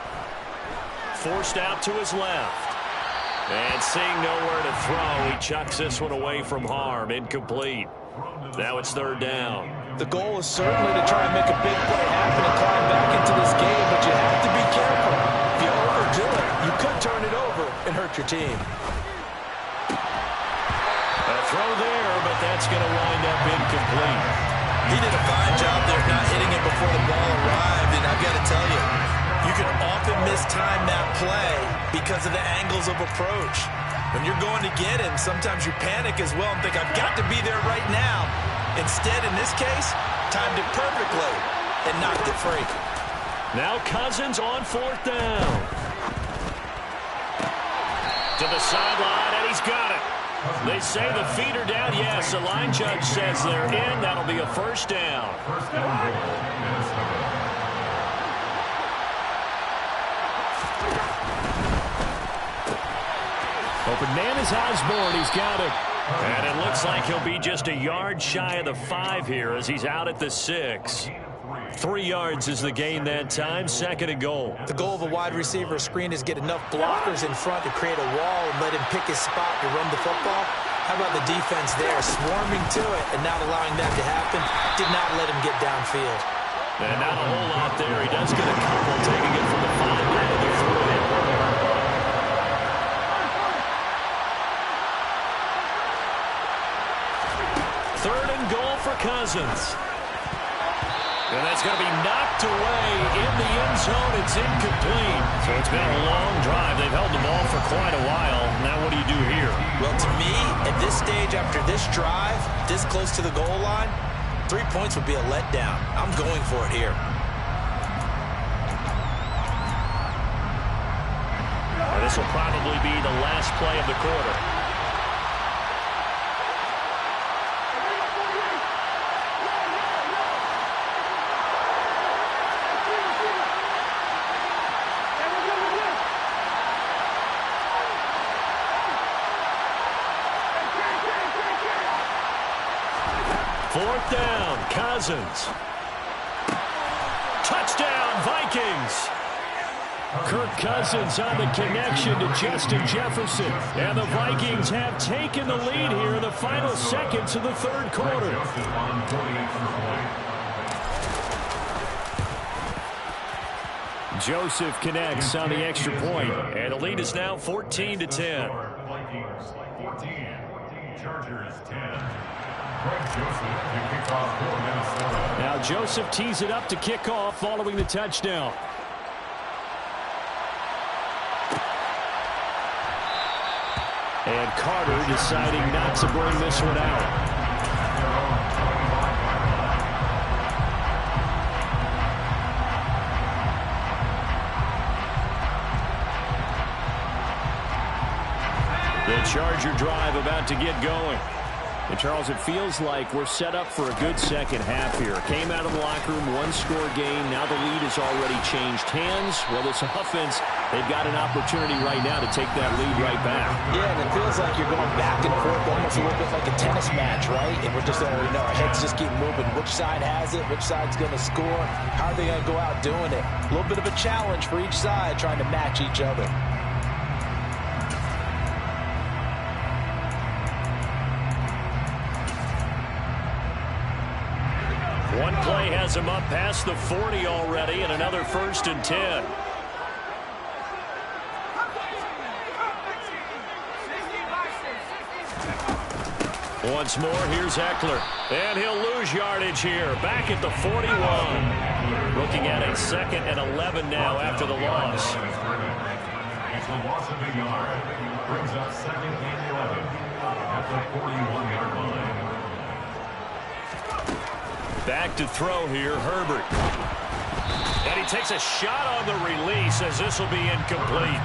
S1: Forced out to his left. And seeing nowhere to throw, he chucks this one away from harm. Incomplete. Now it's third down.
S2: The goal is certainly to try and make a big play happen and climb back into this game, but you have to be careful. If you overdo it, you could turn it over and hurt your team.
S1: A throw there, but that's going to wind up incomplete.
S2: He did a fine job there not hitting it before the ball arrived, and I've got to tell you, you can often mistime that play because of the angles of approach. When you're going to get him, sometimes you panic as well and think, I've got to be there right now. Instead, in this case, timed it perfectly and knocked it free.
S1: Now Cousins on fourth down. To the sideline, and he's got it. They say the feet are down. Yes, the line judge says they're in. That'll be a first down.
S3: First down, Minnesota.
S1: Open man is Osborne. He's got it. And it looks like he'll be just a yard shy of the 5 here as he's out at the 6. 3 yards is the gain that time. Second and goal.
S2: The goal of a wide receiver screen is get enough blockers in front to create a wall and let him pick his spot to run the football. How about the defense there, swarming to it and not allowing that to happen? Did not let him get downfield.
S1: And not a whole lot there. He does get a couple, taking it from the 5 down to the 3. Third and goal for Cousins. And that's going to be knocked away in the end zone. It's incomplete. So it's been a long drive. They've held the ball for quite a while. Now what do you do here?
S2: Well, to me, at this stage after this drive, this close to the goal line, 3 points would be a letdown. I'm going for it here.
S1: And this will probably be the last play of the quarter. Fourth down, Cousins. Touchdown, Vikings. Kirk Cousins on the connection to Justin Jefferson. And the Vikings have taken the lead here in the final seconds of the third quarter. Joseph connects on the extra point, and the lead is now 14-10.
S3: Vikings 14, Chargers 10. Greg Joseph to kick off for Minnesota.
S1: Now Joseph tees it up to kick off following the touchdown. And Carter deciding not to bring this one out. The Charger drive about to get going. And Charles, it feels like we're set up for a good second half here. Came out of the locker room, one-score game. Now the lead has already changed hands. Well, this offense, they've got an opportunity right now to take that lead right back.
S2: Yeah, and it feels like you're going back and forth almost a little bit like a tennis match, right? And we're just, our heads just keep moving. Which side has it? Which side's going to score? How are they going to go out doing it? A little bit of a challenge for each side trying to match each other.
S1: One play has him up past the 40 already, and another 1st and 10. Once more, here's Eckler. And he'll lose yardage here. Back at the 41. Looking at a 2nd and 11 now after the loss.
S3: It's a loss of a yard. Brings up 2nd and 11 at the 41-yard line.
S1: Back to throw here, Herbert. And he takes a shot on the release as this will be incomplete.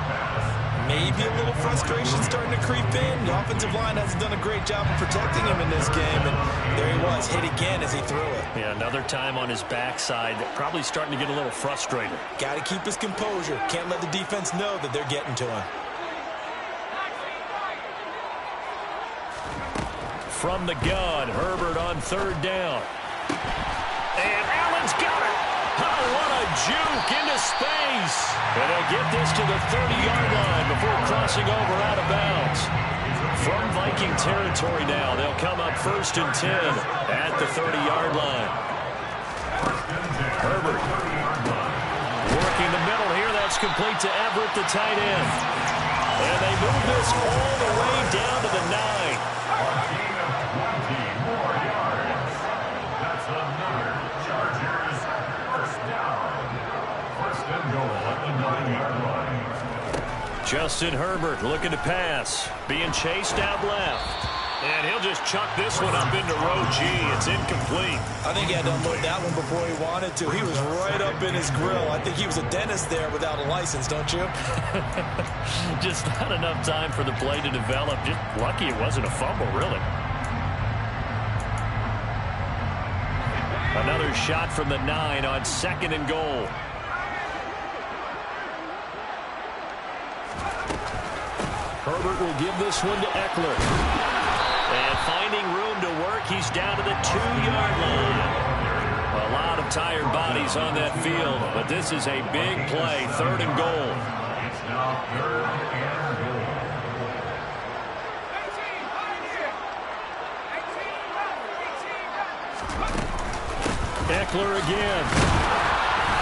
S2: Maybe a little frustration starting to creep in. The offensive line hasn't done a great job of protecting him in this game, and there he was, hit again as he threw it.
S1: Yeah, another time on his backside, probably starting to get a little frustrated.
S2: Got to keep his composure. Can't let the defense know that they're getting to him.
S1: From the gun, Herbert on 3rd down. And Allen's got it. Oh, what a juke into space. And they'll get this to the 30-yard line before crossing over out of bounds. From Viking territory now, they'll come up 1st and 10 at the 30-yard line. Herbert working the middle here. That's complete to Everett, the tight end. And they move this all the way down to the 9.
S3: A gain of 20 more yards. That's another Chargers first down. 1st and goal at the 9-yard line.
S1: Justin Herbert looking to pass. Being chased out left. And he'll just chuck this one up into row G. It's incomplete.
S2: I think he had to unload that one before he wanted to. He was right up in his grill. I think he was a dentist there without a license, don't you?
S1: Just not enough time for the play to develop. Just lucky it wasn't a fumble, really. Another shot from the 9 on 2nd and goal. Herbert will give this one to Eckler. And finding room to work, he's down to the 2-yard line. A lot of tired bodies on that field, but this is a big play, 3rd and goal.
S3: It's now 3rd and goal.
S1: Eckler again.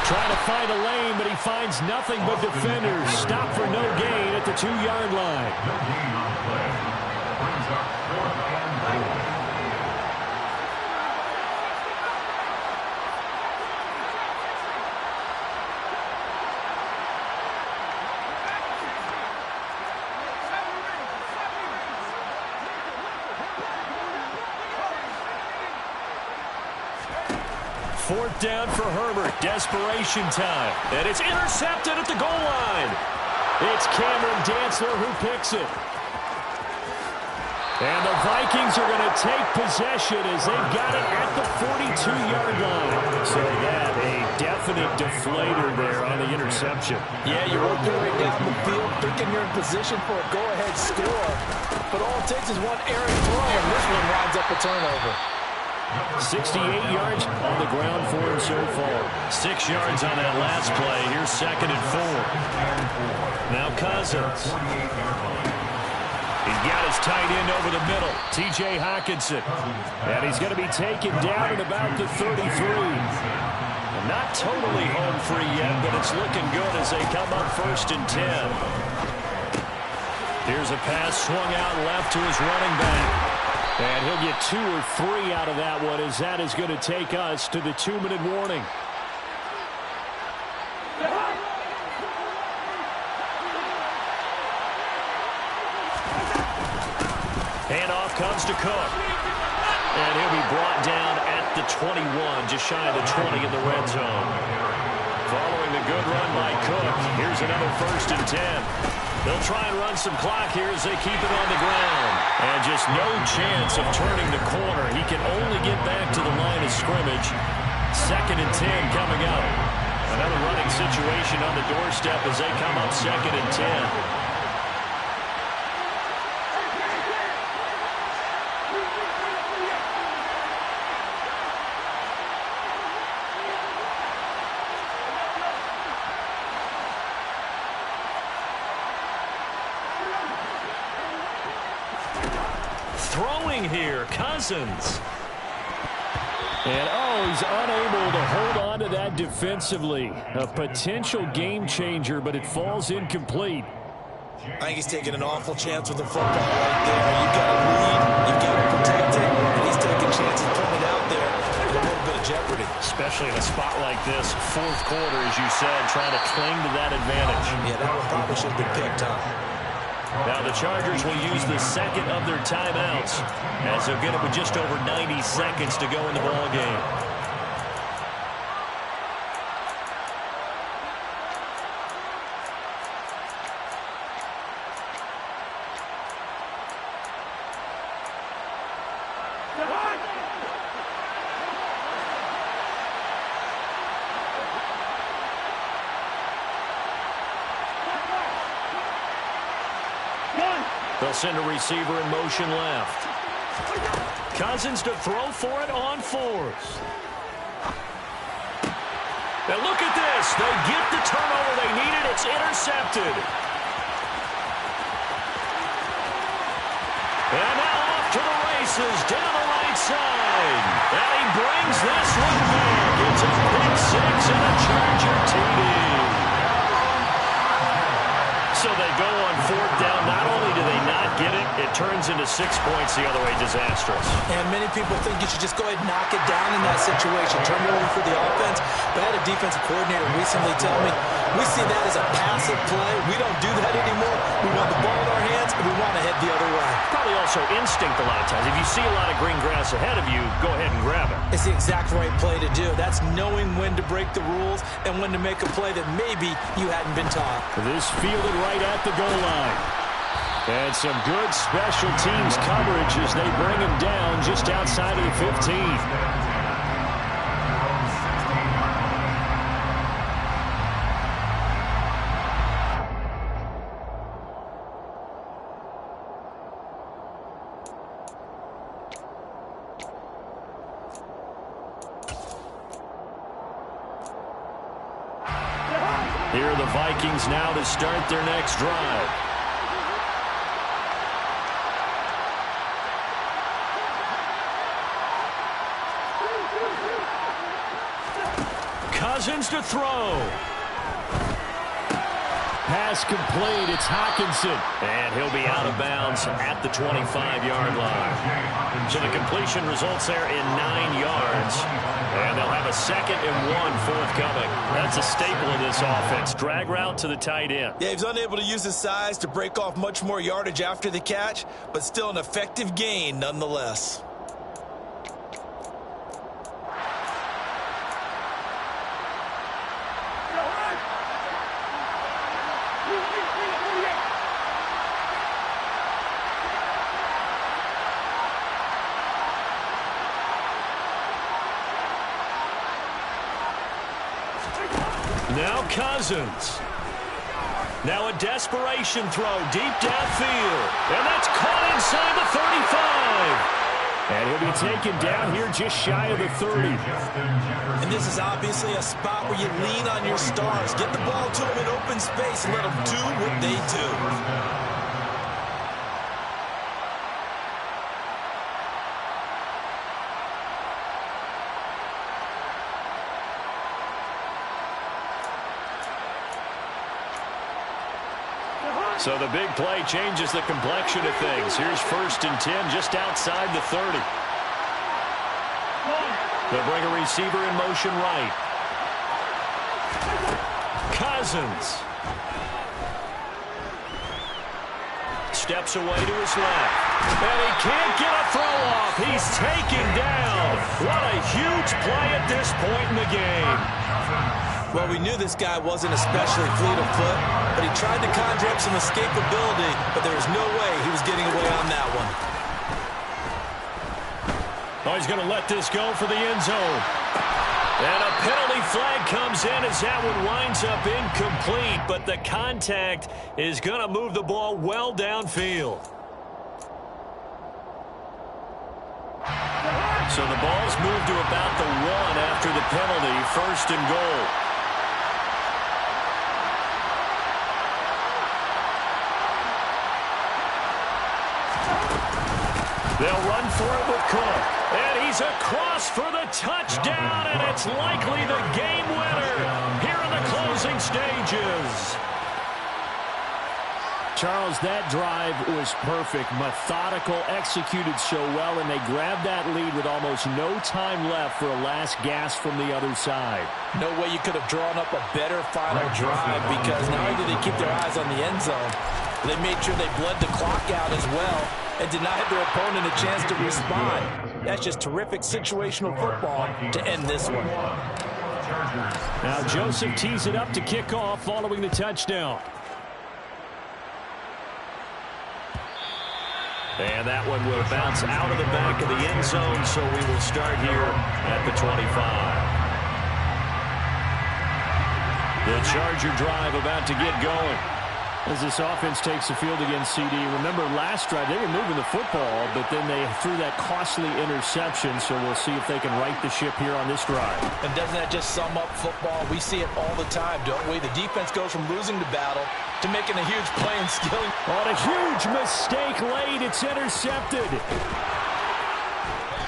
S1: Trying to find a lane, but he finds nothing but defenders. Stop for no gain at the 2-yard line.
S3: No gain on the play. Brings up 4th and goal.
S1: Fourth down for Herbert. Desperation time. And it's intercepted at the goal line. It's Cameron Dantzler who picks it. And the Vikings are going to take possession as they've got it at the 42-yard line. So that a definite deflator there on the interception.
S2: Yeah, you work your way down the field, thinking you're in position for a go-ahead score. But all it takes is one errant throw, and this one winds up a turnover.
S1: 68 yards on the ground for him so far. 6 yards on that last play. Here's 2nd and 4. Now Cousins. He's got his tight end over the middle, T.J. Hockenson. And he's going to be taken down at about the 33. Not totally home free yet, but it's looking good as they come up 1st and 10. Here's a pass swung out left to his running back. And he'll get 2 or 3 out of that one as that is going to take us to the 2-minute warning. Handoff comes to Cook. And he'll be brought down at the 21, just shy of the 20 in the red zone. Following the good run by Cook, here's another 1st and 10. They'll try and run some clock here as they keep it on the ground. And just no chance of turning the corner. He can only get back to the line of scrimmage. 2nd and 10 coming up. Another running situation on the doorstep as they come up 2nd and 10. Throwing here, Cousins. And, he's unable to hold on to that defensively. A potential game changer, but it falls incomplete.
S2: I think he's taking an awful chance with the football right there. You've got to lead, you've got to protect it, and he's taking chances putting it out there in a little bit of jeopardy.
S1: Especially in a spot like this, 4th quarter, as you said, trying to cling to that advantage.
S2: Yeah, that one probably should have been picked up.
S1: Now the Chargers will use the 2nd of their timeouts as they'll get it with just over 90 seconds to go in the ball game. They'll send a receiver in motion left. Cousins to throw for it on 4th. And look at this. They get the turnover they needed. It's intercepted. And now off to the races down the right side. And he brings this one back. It's a pick six and a Charger TD. So they go on fourth down. Not only do they not get it, it turns into 6 points the other way. Disastrous.
S2: And many people think you should just go ahead and knock it down in that situation. Turn it over for the offense. But I had a defensive coordinator recently tell me, we see that as a passive play. We don't do that anymore. We want the ball in our hands, and we want to head the other way.
S1: Probably also instinct a lot of times. If you see a lot of green grass ahead of you, go ahead and grab it.
S2: It's the exact right play to do. That's knowing when to break the rules and when to make a play that maybe you hadn't been taught.
S1: This fielded right at the goal line. And some good special teams coverage as they bring him down just outside of the 15. Here are the Vikings now to start their next drive. Cousins to throw. Pass complete. It's Hockenson. And he'll be out of bounds at the 25-yard line. So the completion results there in 9 yards. And they'll have a 2nd and 1 forthcoming. That's a staple of this offense. Drag route to the tight end.
S2: Yeah, he's unable to use his size to break off much more yardage after the catch, but still an effective gain nonetheless.
S1: Now Cousins. Now a desperation throw deep downfield. And that's caught inside the 35. And he'll be taken down here just shy of the 30.
S2: And this is obviously a spot where you lean on your stars. Get the ball to them in open space and let them do what they do.
S1: So the big play changes the complexion of things. Here's 1st and 10 just outside the 30. They'll bring a receiver in motion right. Cousins. Steps away to his left. And he can't get a throw off. He's taken down. What a huge play at this point in the game.
S2: Well, we knew this guy wasn't especially fleet of foot, but he tried to conjure up some escapability, but there was no way he was getting away on that one.
S1: Oh, he's going to let this go for the end zone. And a penalty flag comes in as that one winds up incomplete, but the contact is going to move the ball well downfield. So the ball's moved to about the 1 after the penalty, 1st and goal. They'll run for it with Cook. And he's across for the touchdown, and it's likely the game winner here in the closing stages. Charles, that drive was perfect, methodical, executed so well, and they grabbed that lead with almost no time left for a last gasp from the other side.
S2: No way you could have drawn up a better final drive, because not only did they keep their eyes on the end zone, they made sure they bled the clock out as well and denied their opponent a chance to respond. That's just terrific situational football to end this one.
S1: Now Joseph tees it up to kick off following the touchdown. And that one will bounce out of the back of the end zone, so we will start here at the 25. The Charger drive about to get going. As this offense takes the field against CD, remember last drive they were moving the football, but then they threw that costly interception, so we'll see if they can right the ship here on this drive.
S2: And doesn't that just sum up football? We see it all the time, don't we? The defense goes from losing the battle to making a huge play and stealing.
S1: On a huge mistake late, it's intercepted.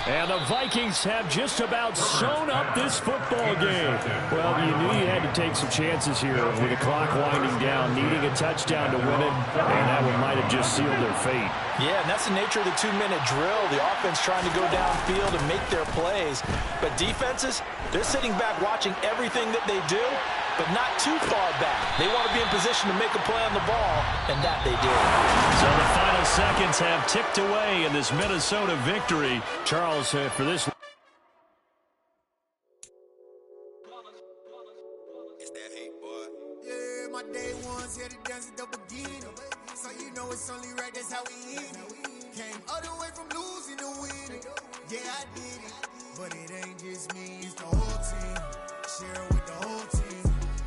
S1: And the Vikings have just about sewn up this football game. Well, you knew you had to take some chances here with the clock winding down, needing a touchdown to win it, and that one might have just sealed their fate.
S2: Yeah, and that's the nature of the 2-minute drill. The offense trying to go downfield and make their plays. But defenses, they're sitting back watching everything that they do, but not too far back. They want to be in position to make a play on the ball, and that they did.
S1: So the final seconds have ticked away in this Minnesota victory. Charles, for this.
S6: It's that hate, boy. Yeah, my day ones here to dance at the beginning. So you know it's only right, that's how we end it. Came all the way from losing to winning. Yeah, I did it. But it ain't just me, it's the whole team. Share it with the whole team.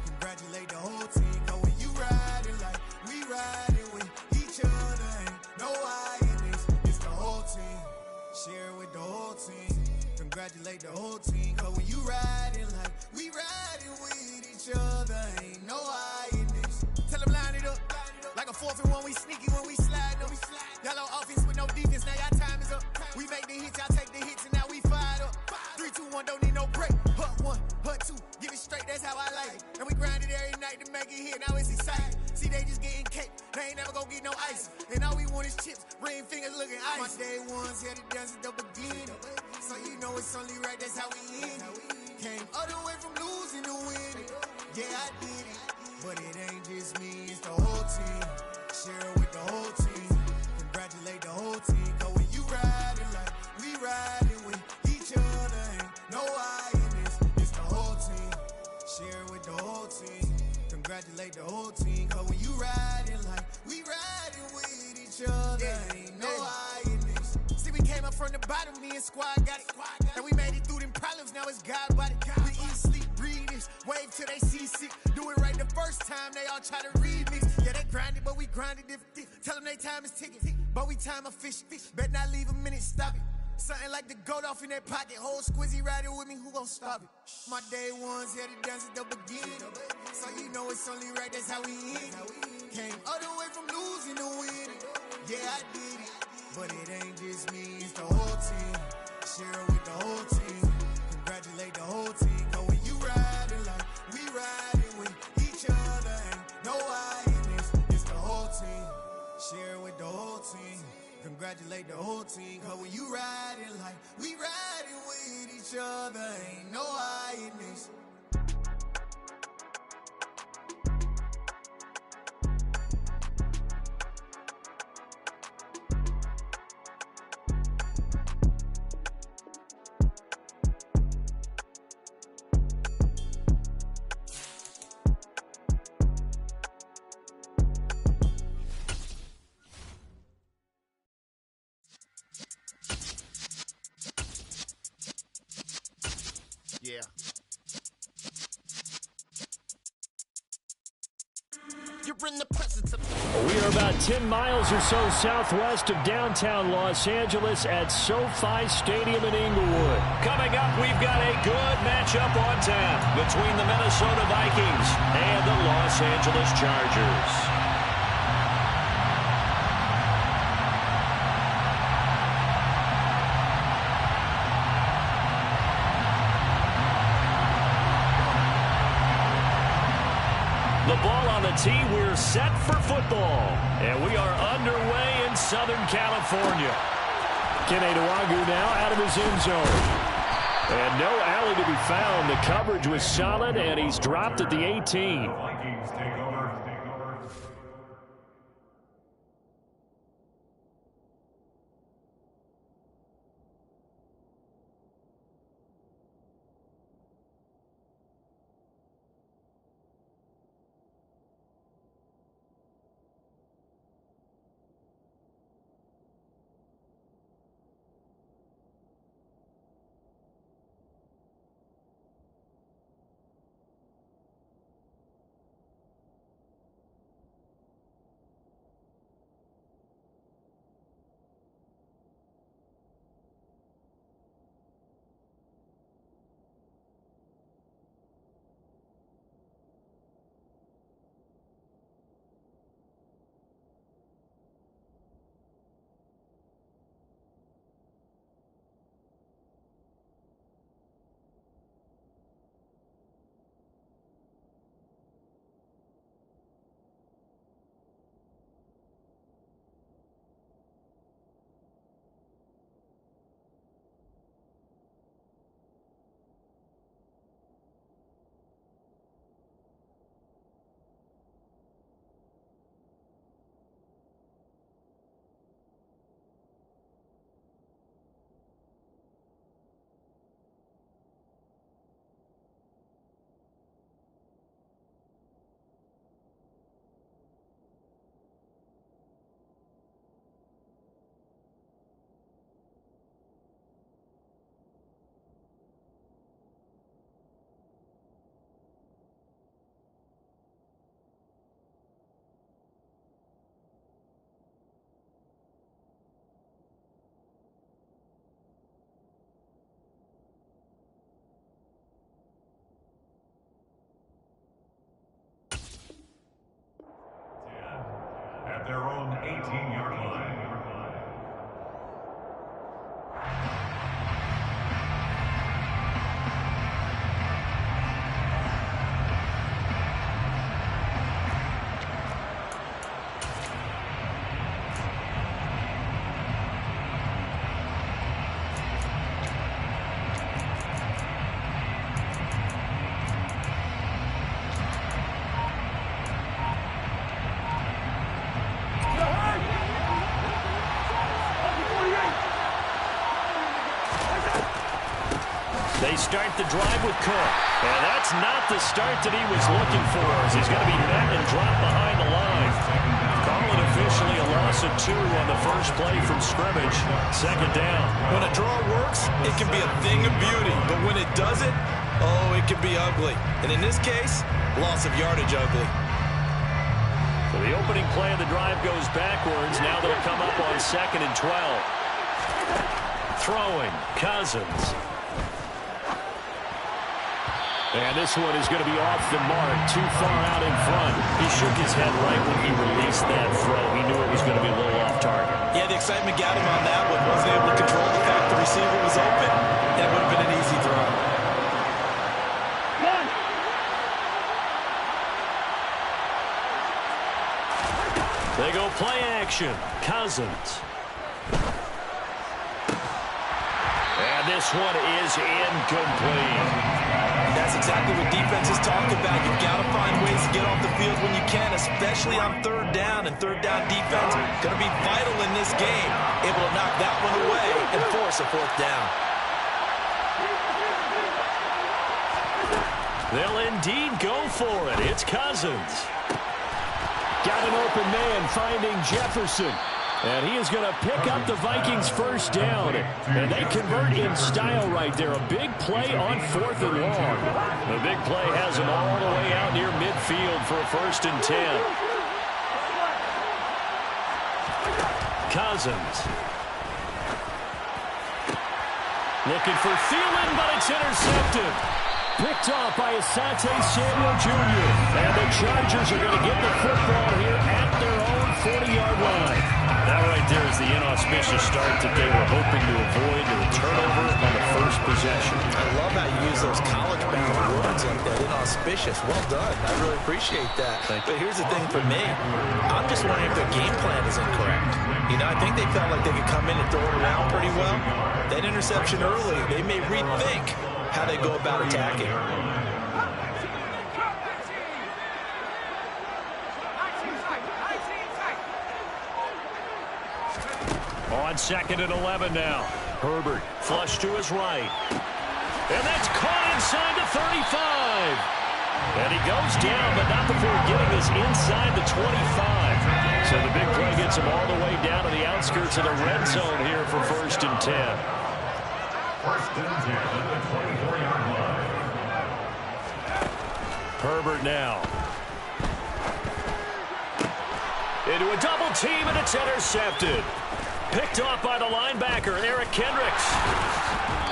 S6: Congratulate the whole team. Cause when you riding like we riding with each other, ain't no I in this. It's the whole team. Share it with the whole team. Congratulate the whole team. Cause when you riding like we riding with each other, ain't no I in this. Tell them line it up. Like a 4th and 1, we sneaky when we slide up. Yellow offense with no defense, now y'all time is up. We make the hits, y'all take the hits, and now we fired up. 3, 2, 1, don't need no break. Hut 1, hut 2, give it straight, that's how I like it. And we grind it every night to make it hit, now it's exciting. See, they just getting cake, they ain't never gonna get no ice. And all we want is chips, ring fingers looking ice. My day ones here to dance at the beginning. So you know it's only right, that's how we end it. Came all the way from losing to winning. Yeah, I did it. But it ain't just me, it's the whole team. Share it with the whole team. Congratulate the whole team. Cause when you riding like we riding with each other, ain't no I in this. It's the whole team. Share it with the whole team. Congratulate the whole team. Cause when you riding like we riding with each other, ain't no I in this. See, we came up from the bottom, me and squad got it. And we made it through them problems, now it's God body. We eat, sleep, breathe this. Wave till they see sick. Do it right the first time, they all try to remix. Yeah, they grinded, but we grinded different. Tell them they time is ticking, but we time a fish. Bet not leave a minute, stop it. Something like the goat off in that pocket. Whole squizzy riding with me, who gon' stop it? My day ones here to dance at the beginning. So you know it's only right, that's how we end it. Came all the way from losing to winning. Yeah, I did it. But it ain't just me, it's the whole team. Share it with the whole team. Congratulate the whole team. Cause when you riding like we riding with each other, ain't no I in this. It's the whole team. Share it with the whole team. Congratulate the whole team. Cause when you riding like we riding with each other, ain't no I in this. Yeah. You're in the presence of.
S1: We are about 10 miles or so southwest of downtown Los Angeles at SoFi Stadium in Inglewood. Coming up, we've got a good matchup on tap between the Minnesota Vikings and the Los Angeles Chargers. The ball on the tee, we're set for football. And we are underway in Southern California. Kene Nwangwu now out of his end zone. And no alley to be found. The coverage was solid, and he's dropped at the 18.
S3: Vikings take over. 18-yard line.
S1: They start the drive with Cook. And that's not the start that he was looking for, as he's going to be met and dropped behind the line. Call it officially a loss of 2 on the first play from scrimmage. Second down.
S2: When a draw works, it can be a thing of beauty. But when it doesn't, oh, it can be ugly. And in this case, loss of yardage ugly.
S1: So the opening play of the drive goes backwards. Now they'll come up on 2nd and 12. Throwing, Cousins. And this one is going to be off the mark, too far out in front. He shook his head right when he released that throw. He knew it was going to be a little off target.
S2: Yeah, the excitement got him on that one. Wasn't able to control the fact the receiver was open. That would have been an easy throw.
S1: They go play action. Cousins. And this one is incomplete.
S2: That's exactly what defenses talk about. You've got to find ways to get off the field when you can, especially on 3rd down. And 3rd down defense going to be vital in this game. Able to knock that one away and force a 4th down.
S1: They'll indeed go for it. It's Cousins. Got an open man finding Jefferson. And he is going to pick up the Vikings' first down. And they convert in style right there. A big play on 4th and long. The big play has him all the way out near midfield for a 1st and 10. Cousins. Looking for Thielen, but it's intercepted. Picked off by Asante Samuel Jr. And the Chargers are going to get the football here at their own 40-yard line. That right there is the inauspicious start that they were hoping to avoid, with a turnover on the first possession.
S2: I love how you use those college-bound words like that, inauspicious. Well done. I really appreciate that. But here's the thing for me. I'm just wondering if their game plan is incorrect. You know, I think they felt like they could come in and throw it around pretty well. That interception early, they may rethink how they go about attacking.
S1: On 2nd and 11 now. Herbert flush to his right. And that's caught inside the 35. And he goes down, but not before getting this inside the 25. So the big play gets him all the way down to the outskirts of the red zone here for 1st and 10.
S3: 1st and 10 at the 24-yard line.
S1: Herbert now. Into a double team, and it's intercepted. Picked off by the linebacker, Eric Kendricks.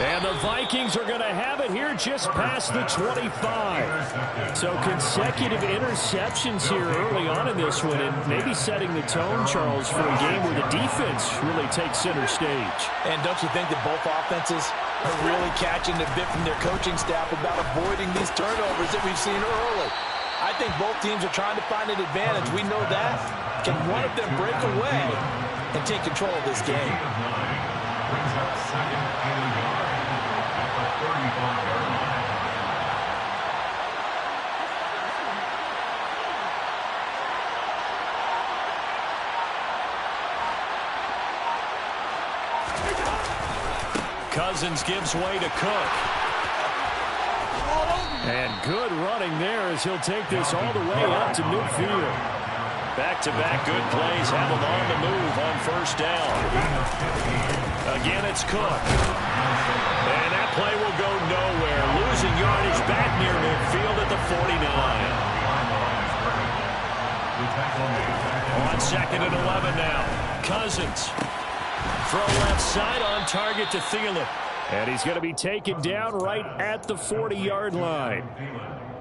S1: And the Vikings are going to have it here just past the 25. So consecutive interceptions here early on in this one, and maybe setting the tone, Charles, for a game where the defense really takes center stage.
S2: And don't you think that both offenses are really catching the bit from their coaching staff about avoiding these turnovers that we've seen early? I think both teams are trying to find an advantage. We know that. Can one of them break away and take control of this game?
S3: Brings up 2nd and 9 at the 35-yard line.
S1: Cousins gives way to Cook. And good running there as he'll take this all the way up to midfield. Back-to-back good plays have him on the move on 1st down. Again, it's Cook. And that play will go nowhere. Losing yardage back near midfield at the 49. On 2nd and 11 now. Cousins. Throw left side on target to Thielen. And he's going to be taken down right at the 40-yard line.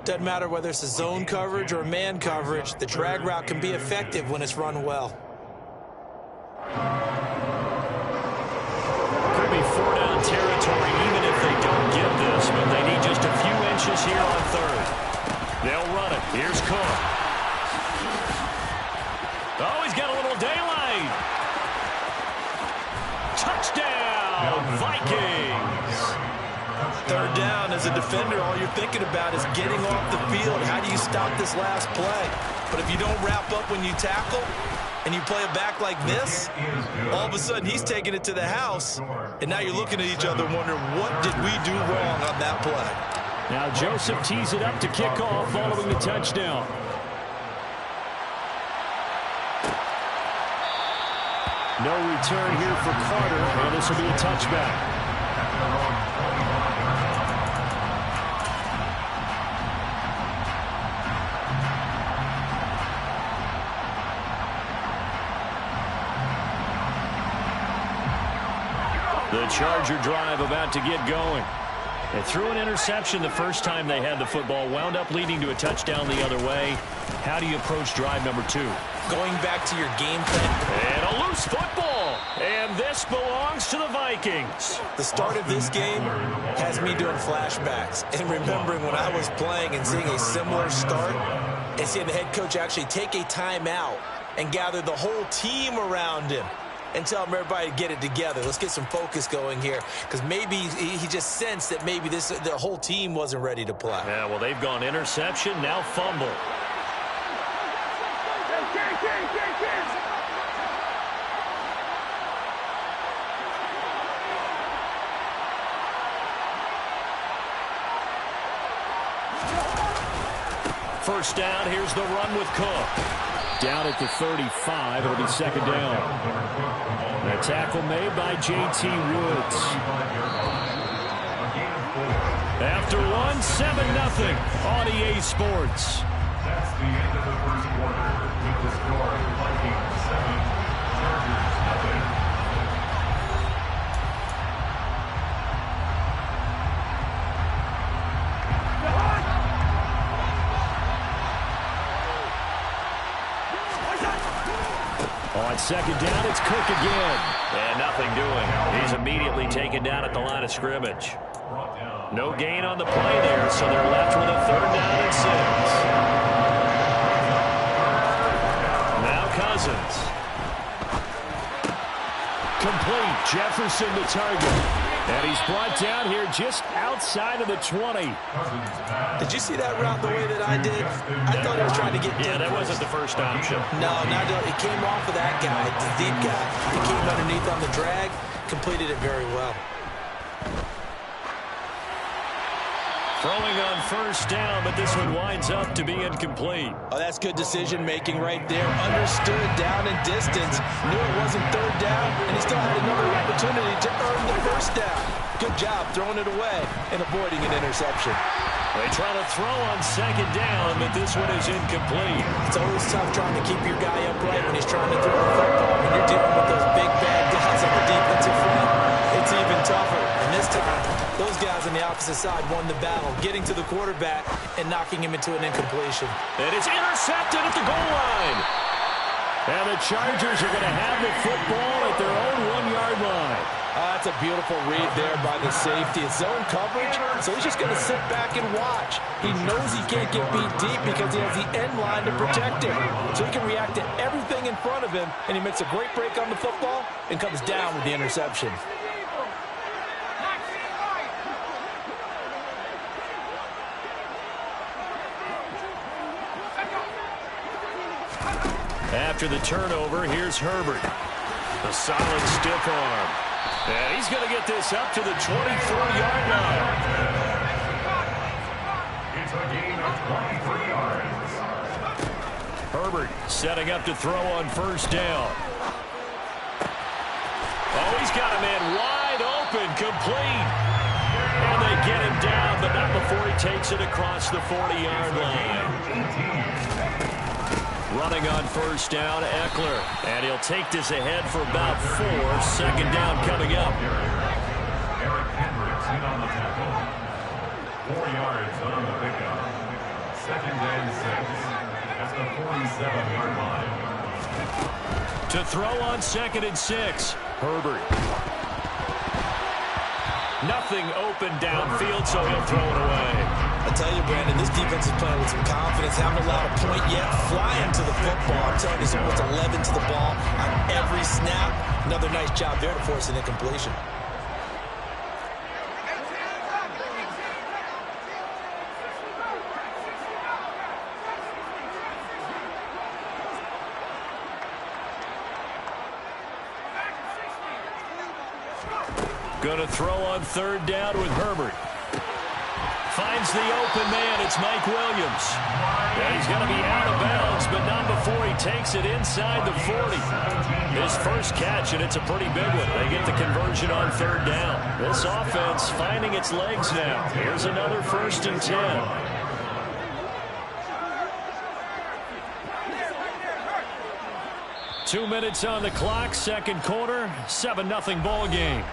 S2: Doesn't matter whether it's a zone coverage or man coverage, the drag route can be effective when it's run well.
S1: Could be 4-down territory even if they don't get this, but they need just a few inches here on third. They'll run it. Here's Cook. Oh, he's got a little daylight. Touchdown, Vikings.
S2: Third down, as a defender, all you're thinking about is getting off the field. How do you stop this last play? But if you don't wrap up when you tackle and you play it back like this, all of a sudden he's taking it to the house, and now you're looking at each other wondering, what did we do wrong on that play?
S1: Now Joseph tees it up to kick off following the touchdown. No return here for Carter, and this will be a touchback. The Charger drive about to get going. They threw an interception the first time they had the football, wound up leading to a touchdown the other way. How do you approach drive number 2?
S2: Going back to your game plan.
S1: And a loose football. And this belongs to the Vikings.
S2: The start of this game has me doing flashbacks and remembering when I was playing and seeing a similar start and seeing the head coach actually take a timeout and gather the whole team around him and tell them everybody to get it together. Let's get some focus going here, because maybe he just sensed that maybe the whole team wasn't ready to play.
S1: Yeah, well, they've gone interception, now fumble. First down, here's the run with Cook. Down at the 35, it'll be second down. A tackle made by J.T. Woods. After one, 7-0 on EA Sports.
S3: That's the end of the first quarter with the score Vikings 7, Chargers 0.
S1: On second down, it's Cook again. And nothing doing. He's immediately taken down at the line of scrimmage. No gain on the play there, so they're left with a 3rd down and 6. Now Cousins. Complete. Jefferson the target. And he's brought down here just outside of the 20.
S2: Did you see that route the way that I did? I thought he was trying to get deep.
S1: Yeah, that wasn't the first option.
S2: No, it came off of that guy, the deep guy. He came underneath on the drag, completed it very well.
S1: Throwing on first down, but this one winds up to be incomplete.
S2: Oh, that's good decision-making right there. Understood down and distance. Knew it wasn't 3rd down, and he still had another opportunity to earn the first down. Good job throwing it away and avoiding an interception.
S1: They try to throw on second down, but this one is incomplete.
S2: It's always tough trying to keep your guy upright when he's trying to throw the football. When you're dealing with those big, bad guys on the defensive front, it's even tougher. And this time, those guys on the opposite side won the battle, getting to the quarterback and knocking him into an incompletion.
S1: And it's intercepted at the goal line. And the Chargers are going to have the football at their own 1-yard line.
S2: That's a beautiful read there by the safety. It's zone coverage, so he's just going to sit back and watch. He knows he can't get beat deep because he has the end line to protect him. So he can react to everything in front of him, and he makes a great break on the football and comes down with the interception.
S1: After the turnover, here's Herbert. A solid stiff arm. And he's going to get this up to the 24-yard line.
S3: It's a gain of 23 yards.
S1: Herbert setting up to throw on first down. Oh, he's got a man wide open, complete. And they get him down, but not before he takes it across the 40-yard line. Running on first down, Eckler. And he'll take this ahead for about 4. Second down coming up.
S3: Eric Hendricks in on the tackle. 4 yards on the pickup. 2nd and 6. That's the 47-yard line.
S1: To throw on 2nd and 6. Herbert. Nothing open downfield, so he'll throw it away.
S2: I tell you, Brandon, this defense is playing with some confidence. Haven't allowed a point yet. Flying to the football. I'm telling you, it's almost 11 to the ball on every snap. Another nice job there to force an incompletion.
S1: Going to throw on 3rd down with Herbert. Finds the open man. It's Mike Williams. And he's going to be out of bounds, but not before he takes it inside the 40. His first catch, and it's a pretty big one. They get the conversion on 3rd down. This offense finding its legs now. Here's another 1st and 10. Two minutes on the clock, 2nd quarter, 7-0 ball game.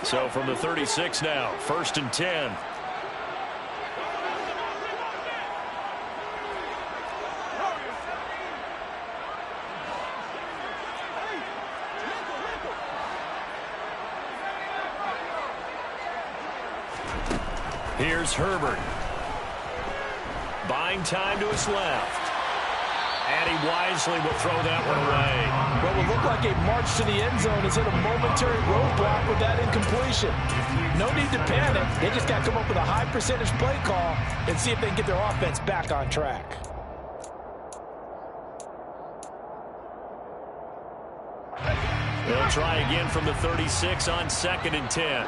S1: So from the 36 now, 1st and 10. Here's Herbert. Buying time to his left. And he wisely will throw that one away.
S2: What will look like a march to the end zone is hit a momentary roadblock with that incompletion. No need to panic. They just got to come up with a high percentage play call and see if they can get their offense back on track.
S1: They'll try again from the 36 on 2nd and 10.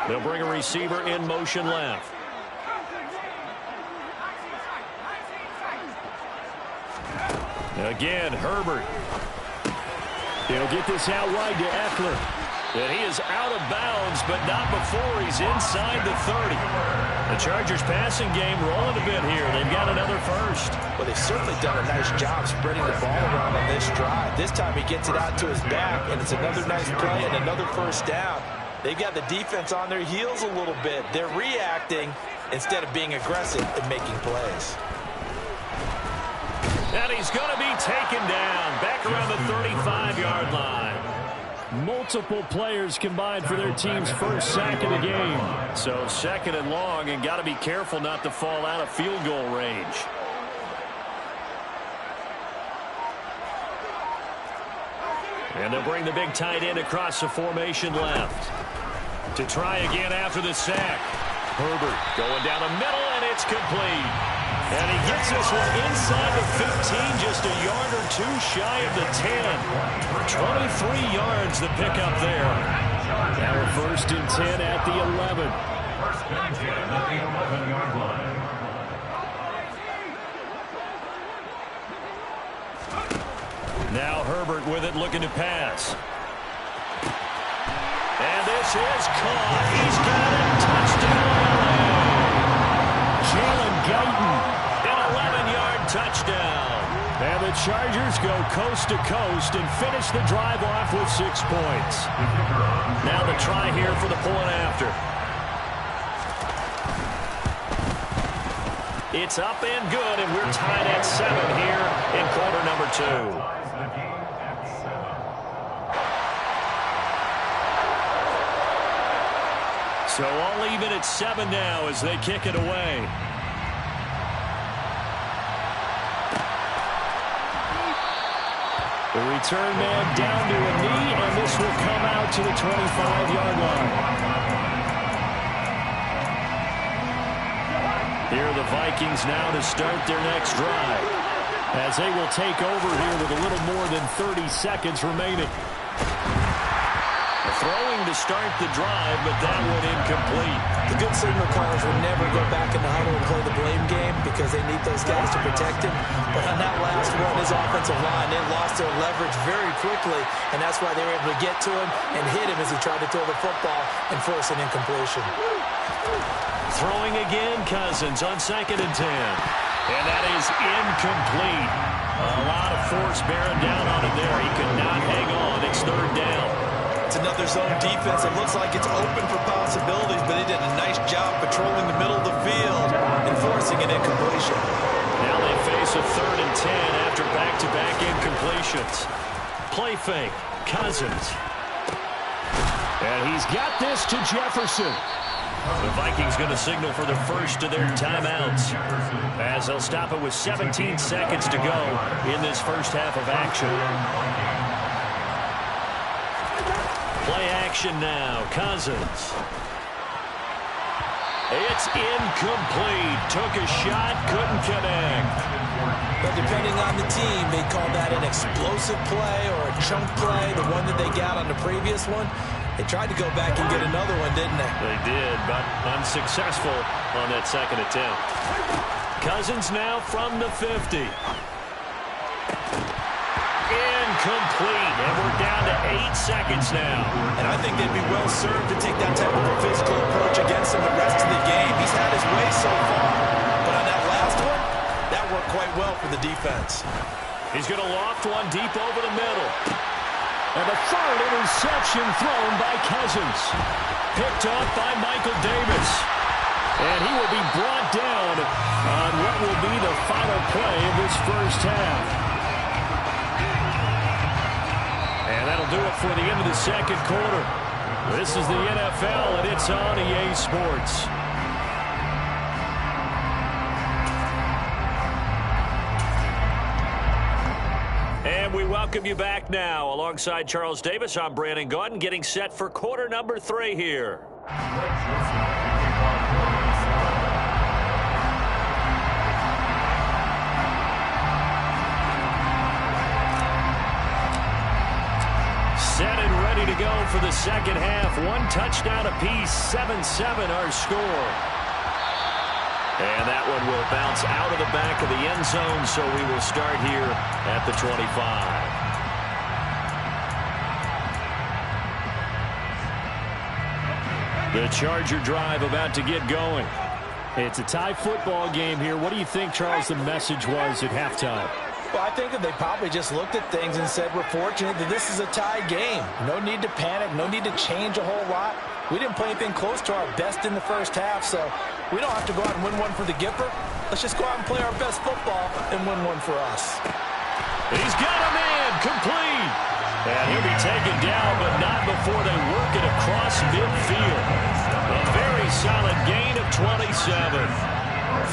S1: They'll bring a receiver in motion left. Again, Herbert. He'll get this out wide to Eckler. And he is out of bounds, but not before he's inside the 30. The Chargers passing game rolling a bit here. They've got another first.
S2: Well, they've certainly done a nice job spreading the ball around on this drive. This time he gets it out to his back, and it's another nice play and another 1st down. They've got the defense on their heels a little bit. They're reacting instead of being aggressive and making plays.
S1: And he's going to be taken down back around the 35-yard line. Multiple players combined for their team's first sack of the game. So 2nd and long, and got to be careful not to fall out of field goal range. And they'll bring the big tight end across the formation left. To try again after the sack. Herbert going down the middle, and it's complete. And he gets this one inside the 15, just a yard or two shy of the 10. 23 yards the pickup there. Now 1st and 10 at the 11.
S3: 1st and 10 at the 11-yard line.
S1: Now Herbert with it, looking to pass. And this is caught. He's got it. Touchdown. Jalen Guyton, an 11-yard touchdown. And the Chargers go coast to coast and finish the drive off with 6 points. Now the try here for the point after. It's up and good, and we're tied at 7 here in quarter number 2. So all even at 7 now as they kick it away. The return man down to a knee, and this will come out to the 25-yard line. Here are the Vikings now to start their next drive, as they will take over here with a little more than 30 seconds remaining. Throwing to start the drive, but that one incomplete.
S2: The good signal callers will never go back in the huddle and play the blame game because they need those guys to protect him. But on that last one, his offensive line, they lost their leverage very quickly, and that's why they were able to get to him and hit him as he tried to throw the football and force an incompletion.
S1: Throwing again, Cousins on 2nd and 10. And that is incomplete. A lot of force bearing down on him there. He could not hang on. It's 3rd down.
S2: It's another zone defense. It looks like it's open for possibilities, but they did a nice job patrolling the middle of the field and forcing an incompletion.
S1: Now they face a 3rd and 10 after back-to-back incompletions. Play fake. Cousins. And he's got this to Jefferson. The Vikings going to signal for the first of their timeouts as they'll stop it with 17 seconds to go in this first half of action. Play action now. Cousins. It's incomplete. Took a shot, couldn't connect.
S2: But depending on the team, they call that an explosive play or a chunk play, the one that they got on the previous one. They tried to go back and get another one, didn't they?
S1: They did, but unsuccessful on that 2nd attempt. Cousins now from the 50. Incomplete, and we're down to 8 seconds now.
S2: And I think they'd be well served to take that type of a physical approach against him the rest of the game. He's had his way so far, but on that last one, that worked quite well for the defense.
S1: He's going to loft one deep over the middle. And the 3rd interception thrown by Cousins. Picked off by Michael Davis. And he will be brought down on what will be the final play of this first half. And that'll do it for the end of the 2nd quarter. This is the NFL, and it's on EA Sports. And we welcome you back now. Alongside Charles Davis, I'm Brandon Gaudin, getting set for quarter number 3 here. Set and ready to go for the second half. 1 touchdown apiece, 7-7 our score. And that one will bounce out of the back of the end zone, so we will start here at the 25. The Charger drive about to get going. It's a tie football game here. What do you think, Charles, the message was at halftime?
S2: Well, I think that they probably just looked at things and said, we're fortunate that this is a tie game. No need to panic, no need to change a whole lot. We didn't play anything close to our best in the first half, so we don't have to go out and win one for the Gipper. Let's just go out and play our best football and win one for us.
S1: He's got a man, complete. And he'll be taken down, but not before they work it across midfield. A very solid gain of 27.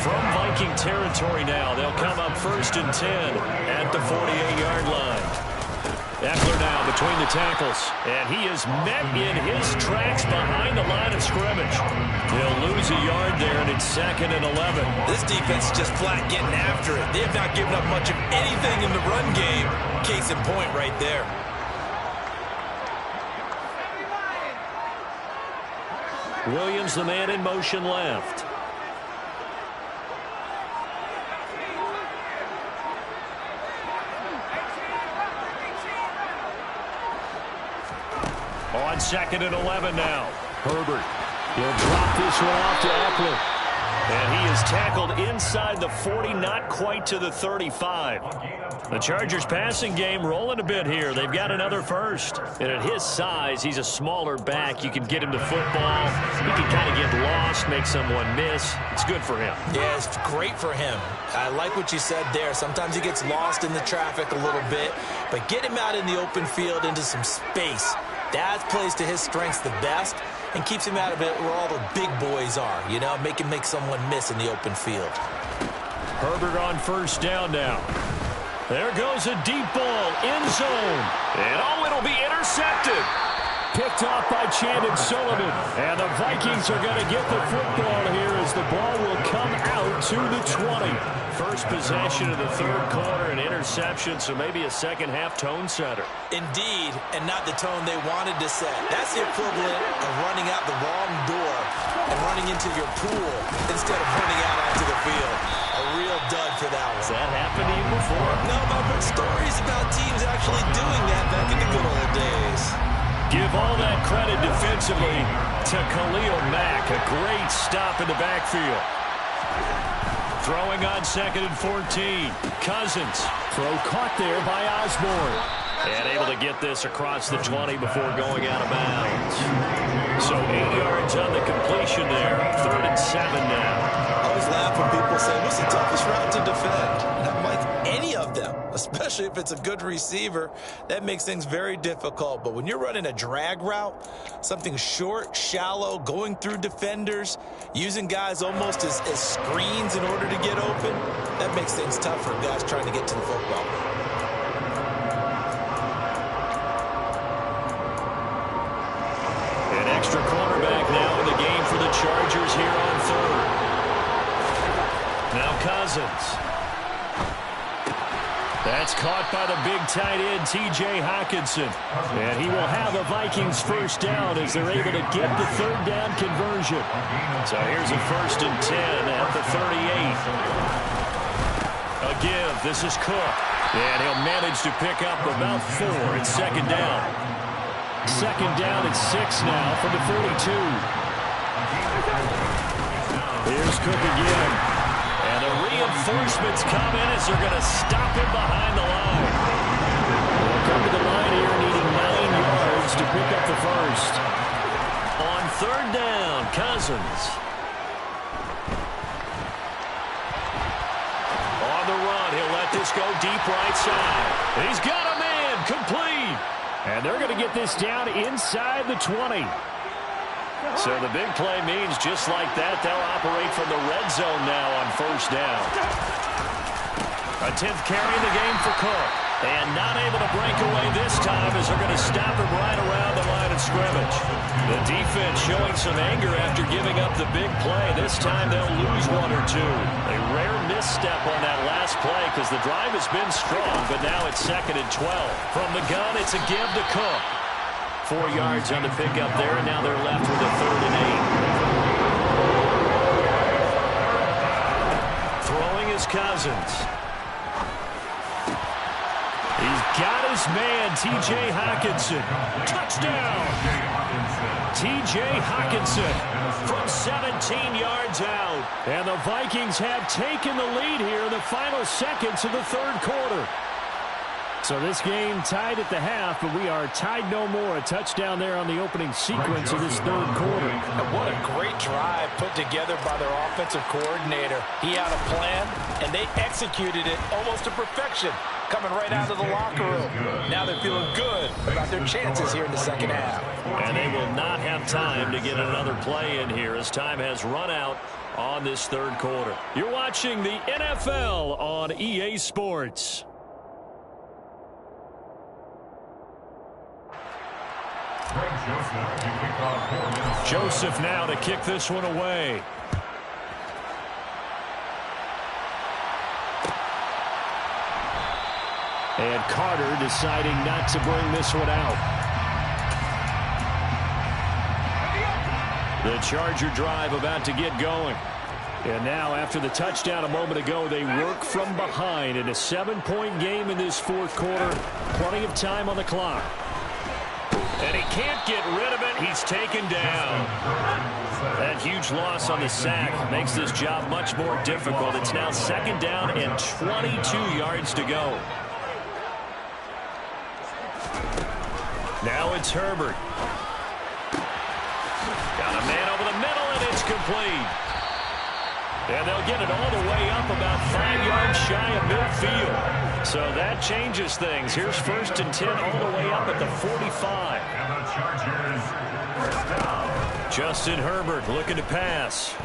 S1: From Viking territory now, they'll come up 1st and 10 at the 48-yard line. Eckler now between the tackles, and he is met in his tracks behind the line of scrimmage. He'll lose a yard there, and it's 2nd and 11.
S2: This defense is just flat getting after it. They have not given up much of anything in the run game. Case in point right there.
S1: Williams, the man in motion left. On 2nd and 11 now. Herbert. He'll drop this one off to Eckler. And he is tackled inside the 40, not quite to the 35. The Chargers passing game rolling a bit here. They've got another first. And at his size, he's a smaller back. You can get him to football. He can kind of get lost, make someone miss. It's good for him.
S2: Yeah, it's great for him. I like what you said there. Sometimes he gets lost in the traffic a little bit. But get him out in the open field into some space. That plays to his strengths the best and keeps him out of it where all the big boys are, you know, make him make someone miss in the open field.
S1: Herbert on 1st down now. There goes a deep ball, end zone. And oh, it'll be intercepted. Picked off by Chandon Sullivan. And the Vikings are going to get the football here as the ball will come out to the 20. First possession of the 3rd quarter, an interception, so maybe a second-half tone setter.
S2: Indeed, and not the tone they wanted to set. That's the equivalent of running out the wrong door and running into your pool instead of running out onto the field. A real dud for that one.
S1: Has that happened to you before?
S2: No, but I've heard stories about teams actually doing that back in the good old days.
S1: Give all that credit defensively to Khalil Mack. A great stop in the backfield. Throwing on 2nd and 14. Cousins. Throw caught there by Osborne. And able to get this across the 20 before going out of bounds. So 8 yards on the completion there. 3rd and 7 now.
S2: I always laugh when people say, what's the toughest route to defend? And I'm like, any of them, especially if it's a good receiver. That makes things very difficult. But when you're running a drag route, something short, shallow, going through defenders, using guys almost as screens in order to get open, that makes things tough for guys trying to get to the football.
S1: Extra cornerback now in the game for the Chargers here on 3rd. Now Cousins. That's caught by the big tight end, T.J. Hockenson. And he will have a Vikings first down as they're able to get the 3rd down conversion. So here's a 1st and 10 at the 38. A give. This is Cook. And he'll manage to pick up about 4 at 2nd down. 2nd down at 6 now from the 42. Here's Cook again. And the reinforcements come in as they're going to stop him behind the line. They'll come to the line here needing 9 yards to pick up the first. On 3rd down, Cousins. On the run, he'll let this go deep right side. He's got a man, complete. And they're going to get this down inside the 20. So the big play means just like that, they'll operate from the red zone now on 1st down. A 10th carry in the game for Cook. And not able to break away this time as they're going to stop him right around the line of scrimmage. The defense showing some anger after giving up the big play. This time they'll lose 1 or 2. A rare misstep on that last play because the drive has been strong, but now it's 2nd and 12. From the gun, it's a give to Cook. 4 yards on the pickup there, and now they're left with a 3rd and 8. Throwing is Cousins. He's got his man, T.J. Hockenson. Touchdown! T.J. Hockenson from 17 yards out. And the Vikings have taken the lead here in the final seconds of the 3rd quarter. So this game tied at the half, but we are tied no more. A touchdown there on the opening sequence of this 3rd quarter.
S2: And what a great drive put together by their offensive coordinator. He had a plan, and they executed it almost to perfection, coming right out of the locker room. Now they're feeling good about their chances here in the 2nd half.
S1: And they will not have time to get another play in here as time has run out on this 3rd quarter. You're watching the NFL on EA Sports. Joseph now to kick this one away. And Carter deciding not to bring this one out. The Charger drive about to get going. And now after the touchdown a moment ago, they work from behind in a 7-point game in this 4th quarter. Plenty of time on the clock. And he can't get rid of it. He's taken down. That huge loss on the sack makes this job much more difficult. It's now 2nd down and 22 yards to go. Now it's Herbert. Got a man over the middle, and it's complete. And they'll get it all the way up about 5 yards shy of midfield. So that changes things. Here's 1st and 10 all the way up at the 45.
S3: And the Chargers first down.
S1: Justin Herbert looking to pass.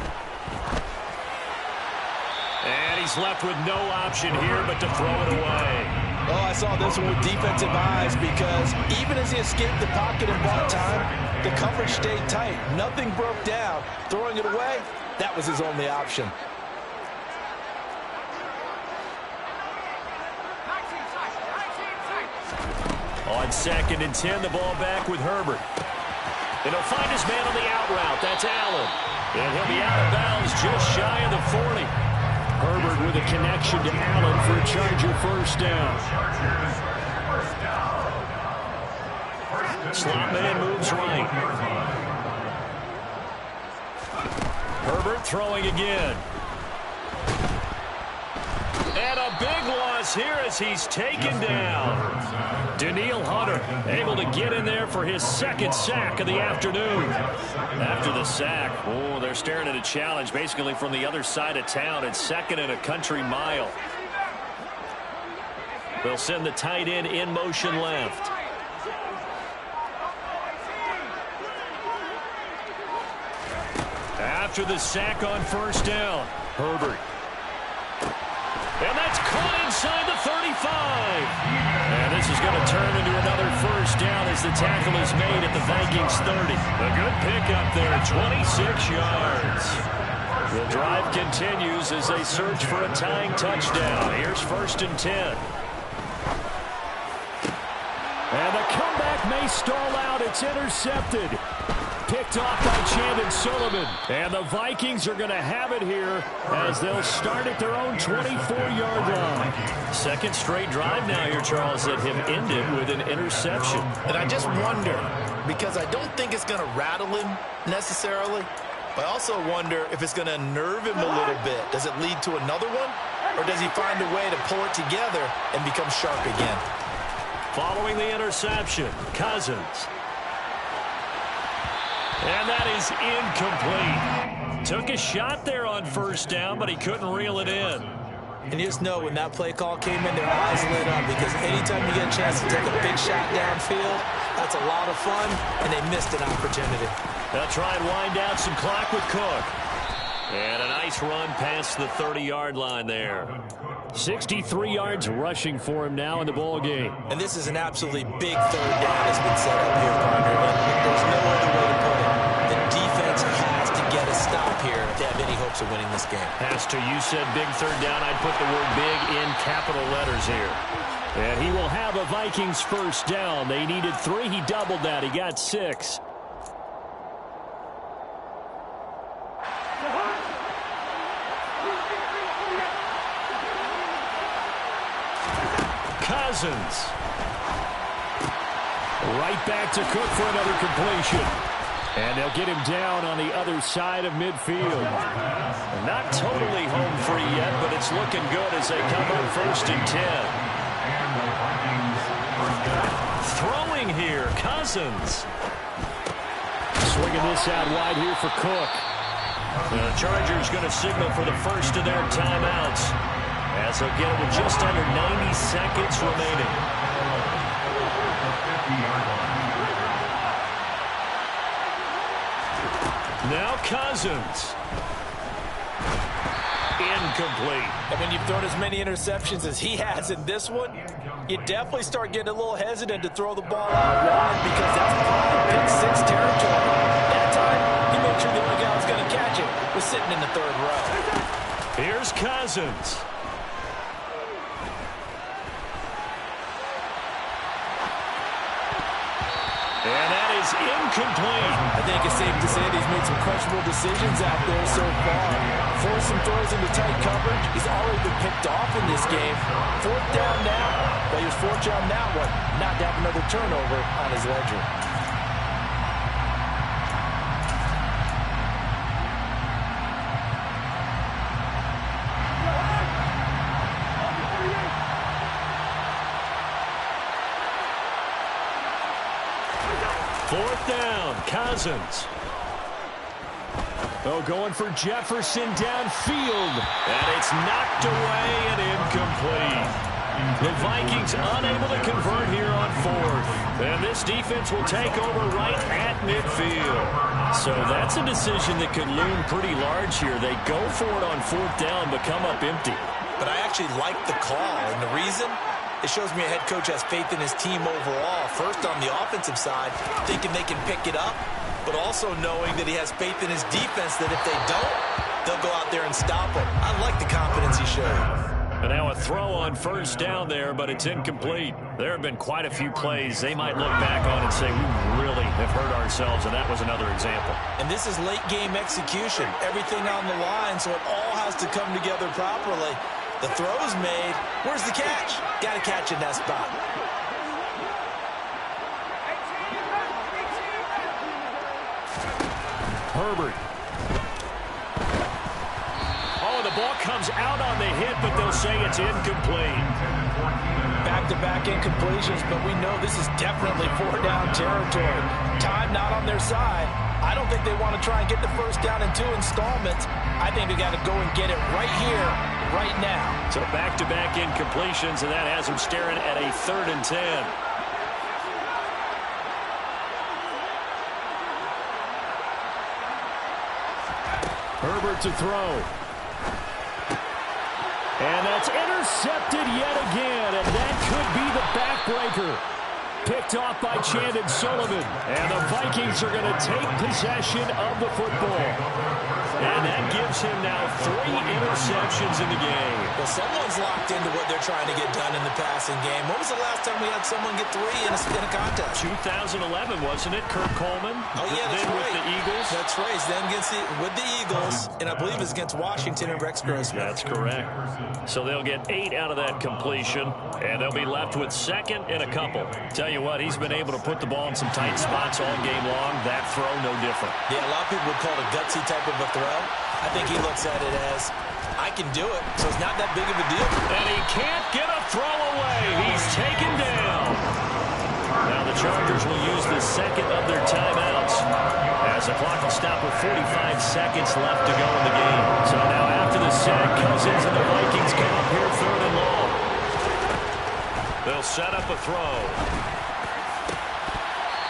S1: And he's left with no option here but to throw it away.
S2: Oh, I saw this one with defensive eyes because even as he escaped the pocket and bought time, the coverage stayed tight. Nothing broke down. Throwing it away, that was his only option.
S1: On 2nd and 10, the ball back with Herbert. And he'll find his man on the out route. That's Allen. And he'll be out of bounds just shy of the 40. Herbert with a connection to Allen for a Charger first down.
S3: Chargers first down. First
S1: Slot man moves right. Herbert throwing again. And a big loss here as he's taken down. Danielle Hunter able to get in there for his second sack of the afternoon. After the sack, oh, they're staring at a challenge basically from the other side of town. It's second and a country mile. They'll send the tight end in motion left. After the sack on first down, Herbert. And that's caught inside the 35. And this is going to turn into another first down as the tackle is made at the Vikings 30. A good pickup there, 26 yards. The drive continues as they search for a tying touchdown. Here's 1st and 10. And the comeback may stall out. It's intercepted. Picked off by Chandon Sullivan. And the Vikings are going to have it here as they'll start at their own 24-yard line. Second straight drive now here, Charles, that have ended with an interception.
S2: And I just wonder, because I don't think it's going to rattle him necessarily, but I also wonder if it's going to unnerve him a little bit. Does it lead to another one? Or does he find a way to pull it together and become sharp again?
S1: Following the interception, Cousins. And that is incomplete. Took a shot there on first down, but he couldn't reel it in.
S2: And you just know when that play call came in, their eyes lit up, because anytime you get a chance to take a big shot downfield, that's a lot of fun, and they missed an opportunity.
S1: They'll try and wind down some clock with Cook. And a nice run past the 30-yard line there. 63 yards rushing for him now in the ball game.
S2: And this is an absolutely big third down that's been set up here, partner. And there's no other way to put it. The defense has to get a stop here if they have any hopes of winning this game.
S1: Has to. You said big third down. I'd put the word big in capital letters here. And he will have a Vikings first down. They needed 3. He doubled that. He got 6. Cousins. Right back to Cook for another completion. And they'll get him down on the other side of midfield. Not totally home free yet, but it's looking good as they come up 1st and 10. Throwing here, Cousins. Swinging this out wide here for Cook. The Chargers going to signal for the first of their timeouts, as they'll get it with just under 90 seconds remaining. Now Cousins. Incomplete.
S2: And when you've thrown as many interceptions as he has in this one, you definitely start getting a little hesitant to throw the ball out wide, because that's probably pick 6 territory. That time, he made sure the only guy who was going to catch it was sitting in the 3rd row.
S1: Here's Cousins. And that is incomplete.
S2: I think it's safe to say that he's made some questionable decisions out there so far. Forced some throws into tight coverage. He's already been picked off in this game. 4th down now. But he was fortunate on that one not to have another turnover on his ledger.
S1: Fourth down, Cousins. Oh, going for Jefferson downfield. And it's knocked away and incomplete. The Vikings unable to convert here on 4th. And this defense will take over right at midfield. So that's a decision that could loom pretty large here. They go for it on 4th down, but come up empty.
S2: But I actually like the call, and the reason? It shows me a head coach has faith in his team overall. First, on the offensive side, thinking they can pick it up, but also knowing that he has faith in his defense that if they don't, they'll go out there and stop him. I like the confidence he showed.
S1: And now a throw on 1st down there, but it's incomplete. There have been quite a few plays they might look back on and say, we really have hurt ourselves, and that was another example.
S2: And this is late game execution. Everything on the line, so it all has to come together properly. The throw's made. Where's the catch? Got to catch in that spot.
S1: Herbert. Oh, the ball comes out on the hit, but they'll say it's incomplete.
S2: Back-to-back incompletions, but we know this is definitely four-down territory. Time not on their side. I don't think they want to try and get the first down in 2 installments. I think they got to go and get it right here, right now.
S1: So back-to-back incompletions, and that has them staring at a 3rd and 10. Herbert to throw. And that's intercepted yet again, and that could be the backbreaker. Picked off by Chandon Sullivan, and the Vikings are going to take possession of the football. And that gives him now 3 interceptions in the game.
S2: Well, someone's locked into what they're trying to get done in the passing game. When was the last time we had someone get 3 in a contest?
S1: 2011, wasn't it? Kurt Coleman?
S2: Oh, yeah, that's
S1: then
S2: right.
S1: with the Eagles?
S2: That's right. Then with the Eagles, and I believe it's against Washington and Rex Grossman.
S1: That's correct. So they'll get 8 out of that completion, and they'll be left with 2nd and a couple. Tell you what, he's been able to put the ball in some tight spots all game long. That throw, no different.
S2: Yeah, a lot of people would call it a gutsy type of a throw. I think he looks at it as, I can do it, so it's not that big of a deal.
S1: And he can't get a throw away. He's taken down. Now the Chargers will use the 2nd of their timeouts as the clock will stop with 45 seconds left to go in the game. So now after the sack, Cousins and the Vikings come up here 3rd and long. They'll set up a throw.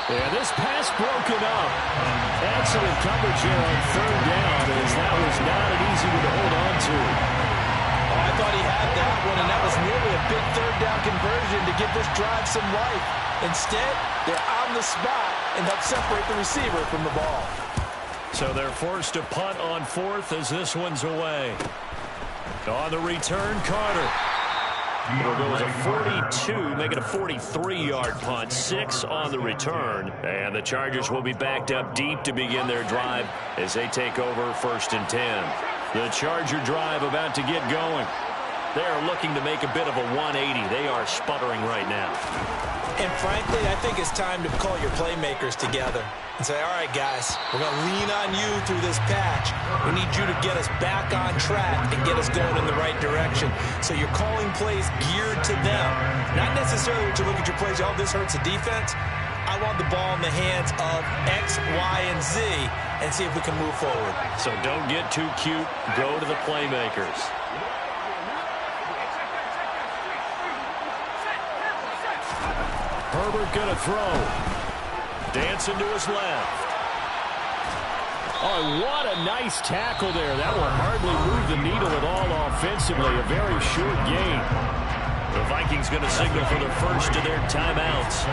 S1: And this pass broken up. Excellent coverage here on 3rd down, as that was not an easy one to hold on to.
S2: Oh, I thought he had that one, and that was nearly a big 3rd down conversion to give this drive some life. Instead, they're on the spot and help separate the receiver from the ball.
S1: So they're forced to punt on 4th as this one's away. On the return, Carter. It'll go as a 42, make it a 43-yard punt, 6 on the return. And the Chargers will be backed up deep to begin their drive as they take over 1st and 10. The Charger drive about to get going. They're looking to make a bit of a 180. They are sputtering right now.
S2: And frankly, I think it's time to call your playmakers together and say, all right, guys, we're going to lean on you through this patch. We need you to get us back on track and get us going in the right direction. So you're calling plays geared to them. Not necessarily to look at your plays, oh, this hurts the defense. I want the ball in the hands of X, Y, and Z and see if we can move forward.
S1: So don't get too cute. Go to the playmakers. Herbert going to throw. Dancing to his left. Oh, what a nice tackle there. That will hardly move the needle at all offensively. A very short gain. The Vikings going to signal for the first of their timeouts.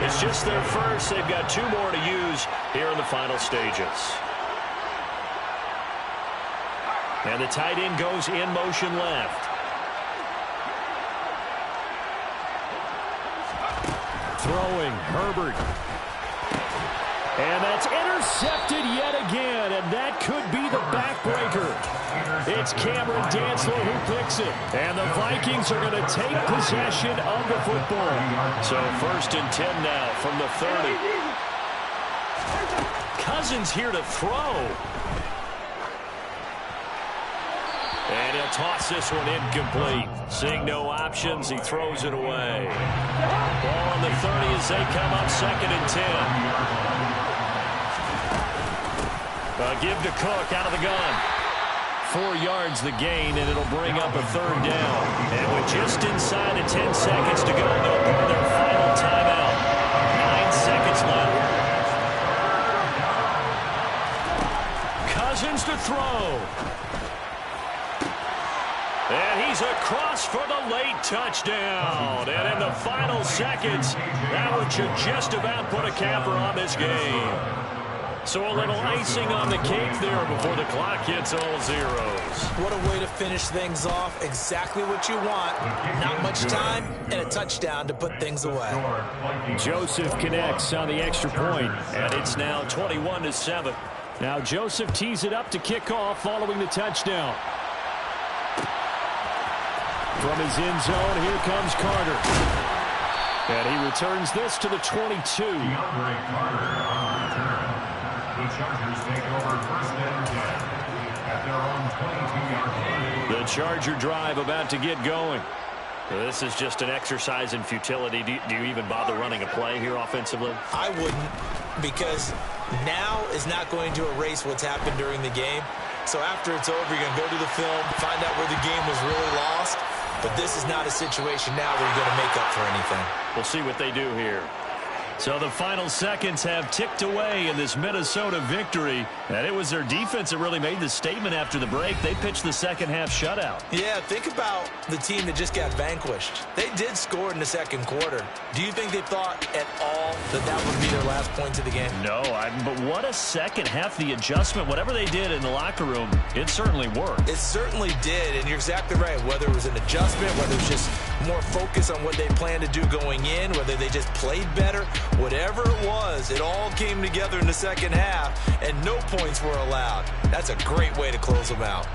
S1: It's just their first. They've got 2 more to use here in the final stages. And the tight end goes in motion left. Throwing, Herbert. And that's intercepted yet again, and that could be the backbreaker. It's Cameron Dantzler who picks it. And the Vikings are going to take possession of the football. So 1st and 10 now from the 30. Cousins here to throw. And he'll toss this one incomplete. Seeing no options, he throws it away. Ball on the 30 as they come up 2nd and 10. Give to Cook out of the gun. 4 yards the gain, and it'll bring up a 3rd down. And with just inside of 10 seconds to go, they'll go to their final timeout. 9 seconds left. Cousins to throw. And he's across for the late touchdown. And in the final seconds, that one should just about put a capper on this game. So a little icing on the cake there before the clock hits all zeros.
S2: What a way to finish things off. Exactly what you want. Not much time and a touchdown to put things away.
S1: Joseph connects on the extra point, and it's now 21-7. Now Joseph tees it up to kick off following the touchdown. From his end zone, here comes Carter. And he returns this to the 22.
S3: DeAndre Carter on the return. The the Chargers take over 1st and 10 at their own 22-yard line.
S1: The Charger drive about to get going. This is just an exercise in futility. Do you even bother running a play here offensively?
S2: I wouldn't, because now is not going to erase what's happened during the game. So after it's over, you're going to go to the film, find out where the game was really lost. But this is not a situation now where you're going to make up for anything.
S1: We'll see what they do here. So the final seconds have ticked away in this Minnesota victory. And it was their defense that really made the statement after the break. They pitched the second half shutout.
S2: Yeah, think about the team that just got vanquished. They did score in the second quarter. Do you think they thought at all that that would be their last point of the game?
S1: No, but what a second half. The adjustment, whatever they did in the locker room, it certainly worked.
S2: It certainly did, and you're exactly right. Whether it was an adjustment, whether it was just more focus on what they planned to do going in, whether they just played better, whatever it was, it all came together in the second half, and no points were allowed. That's a great way to close them out.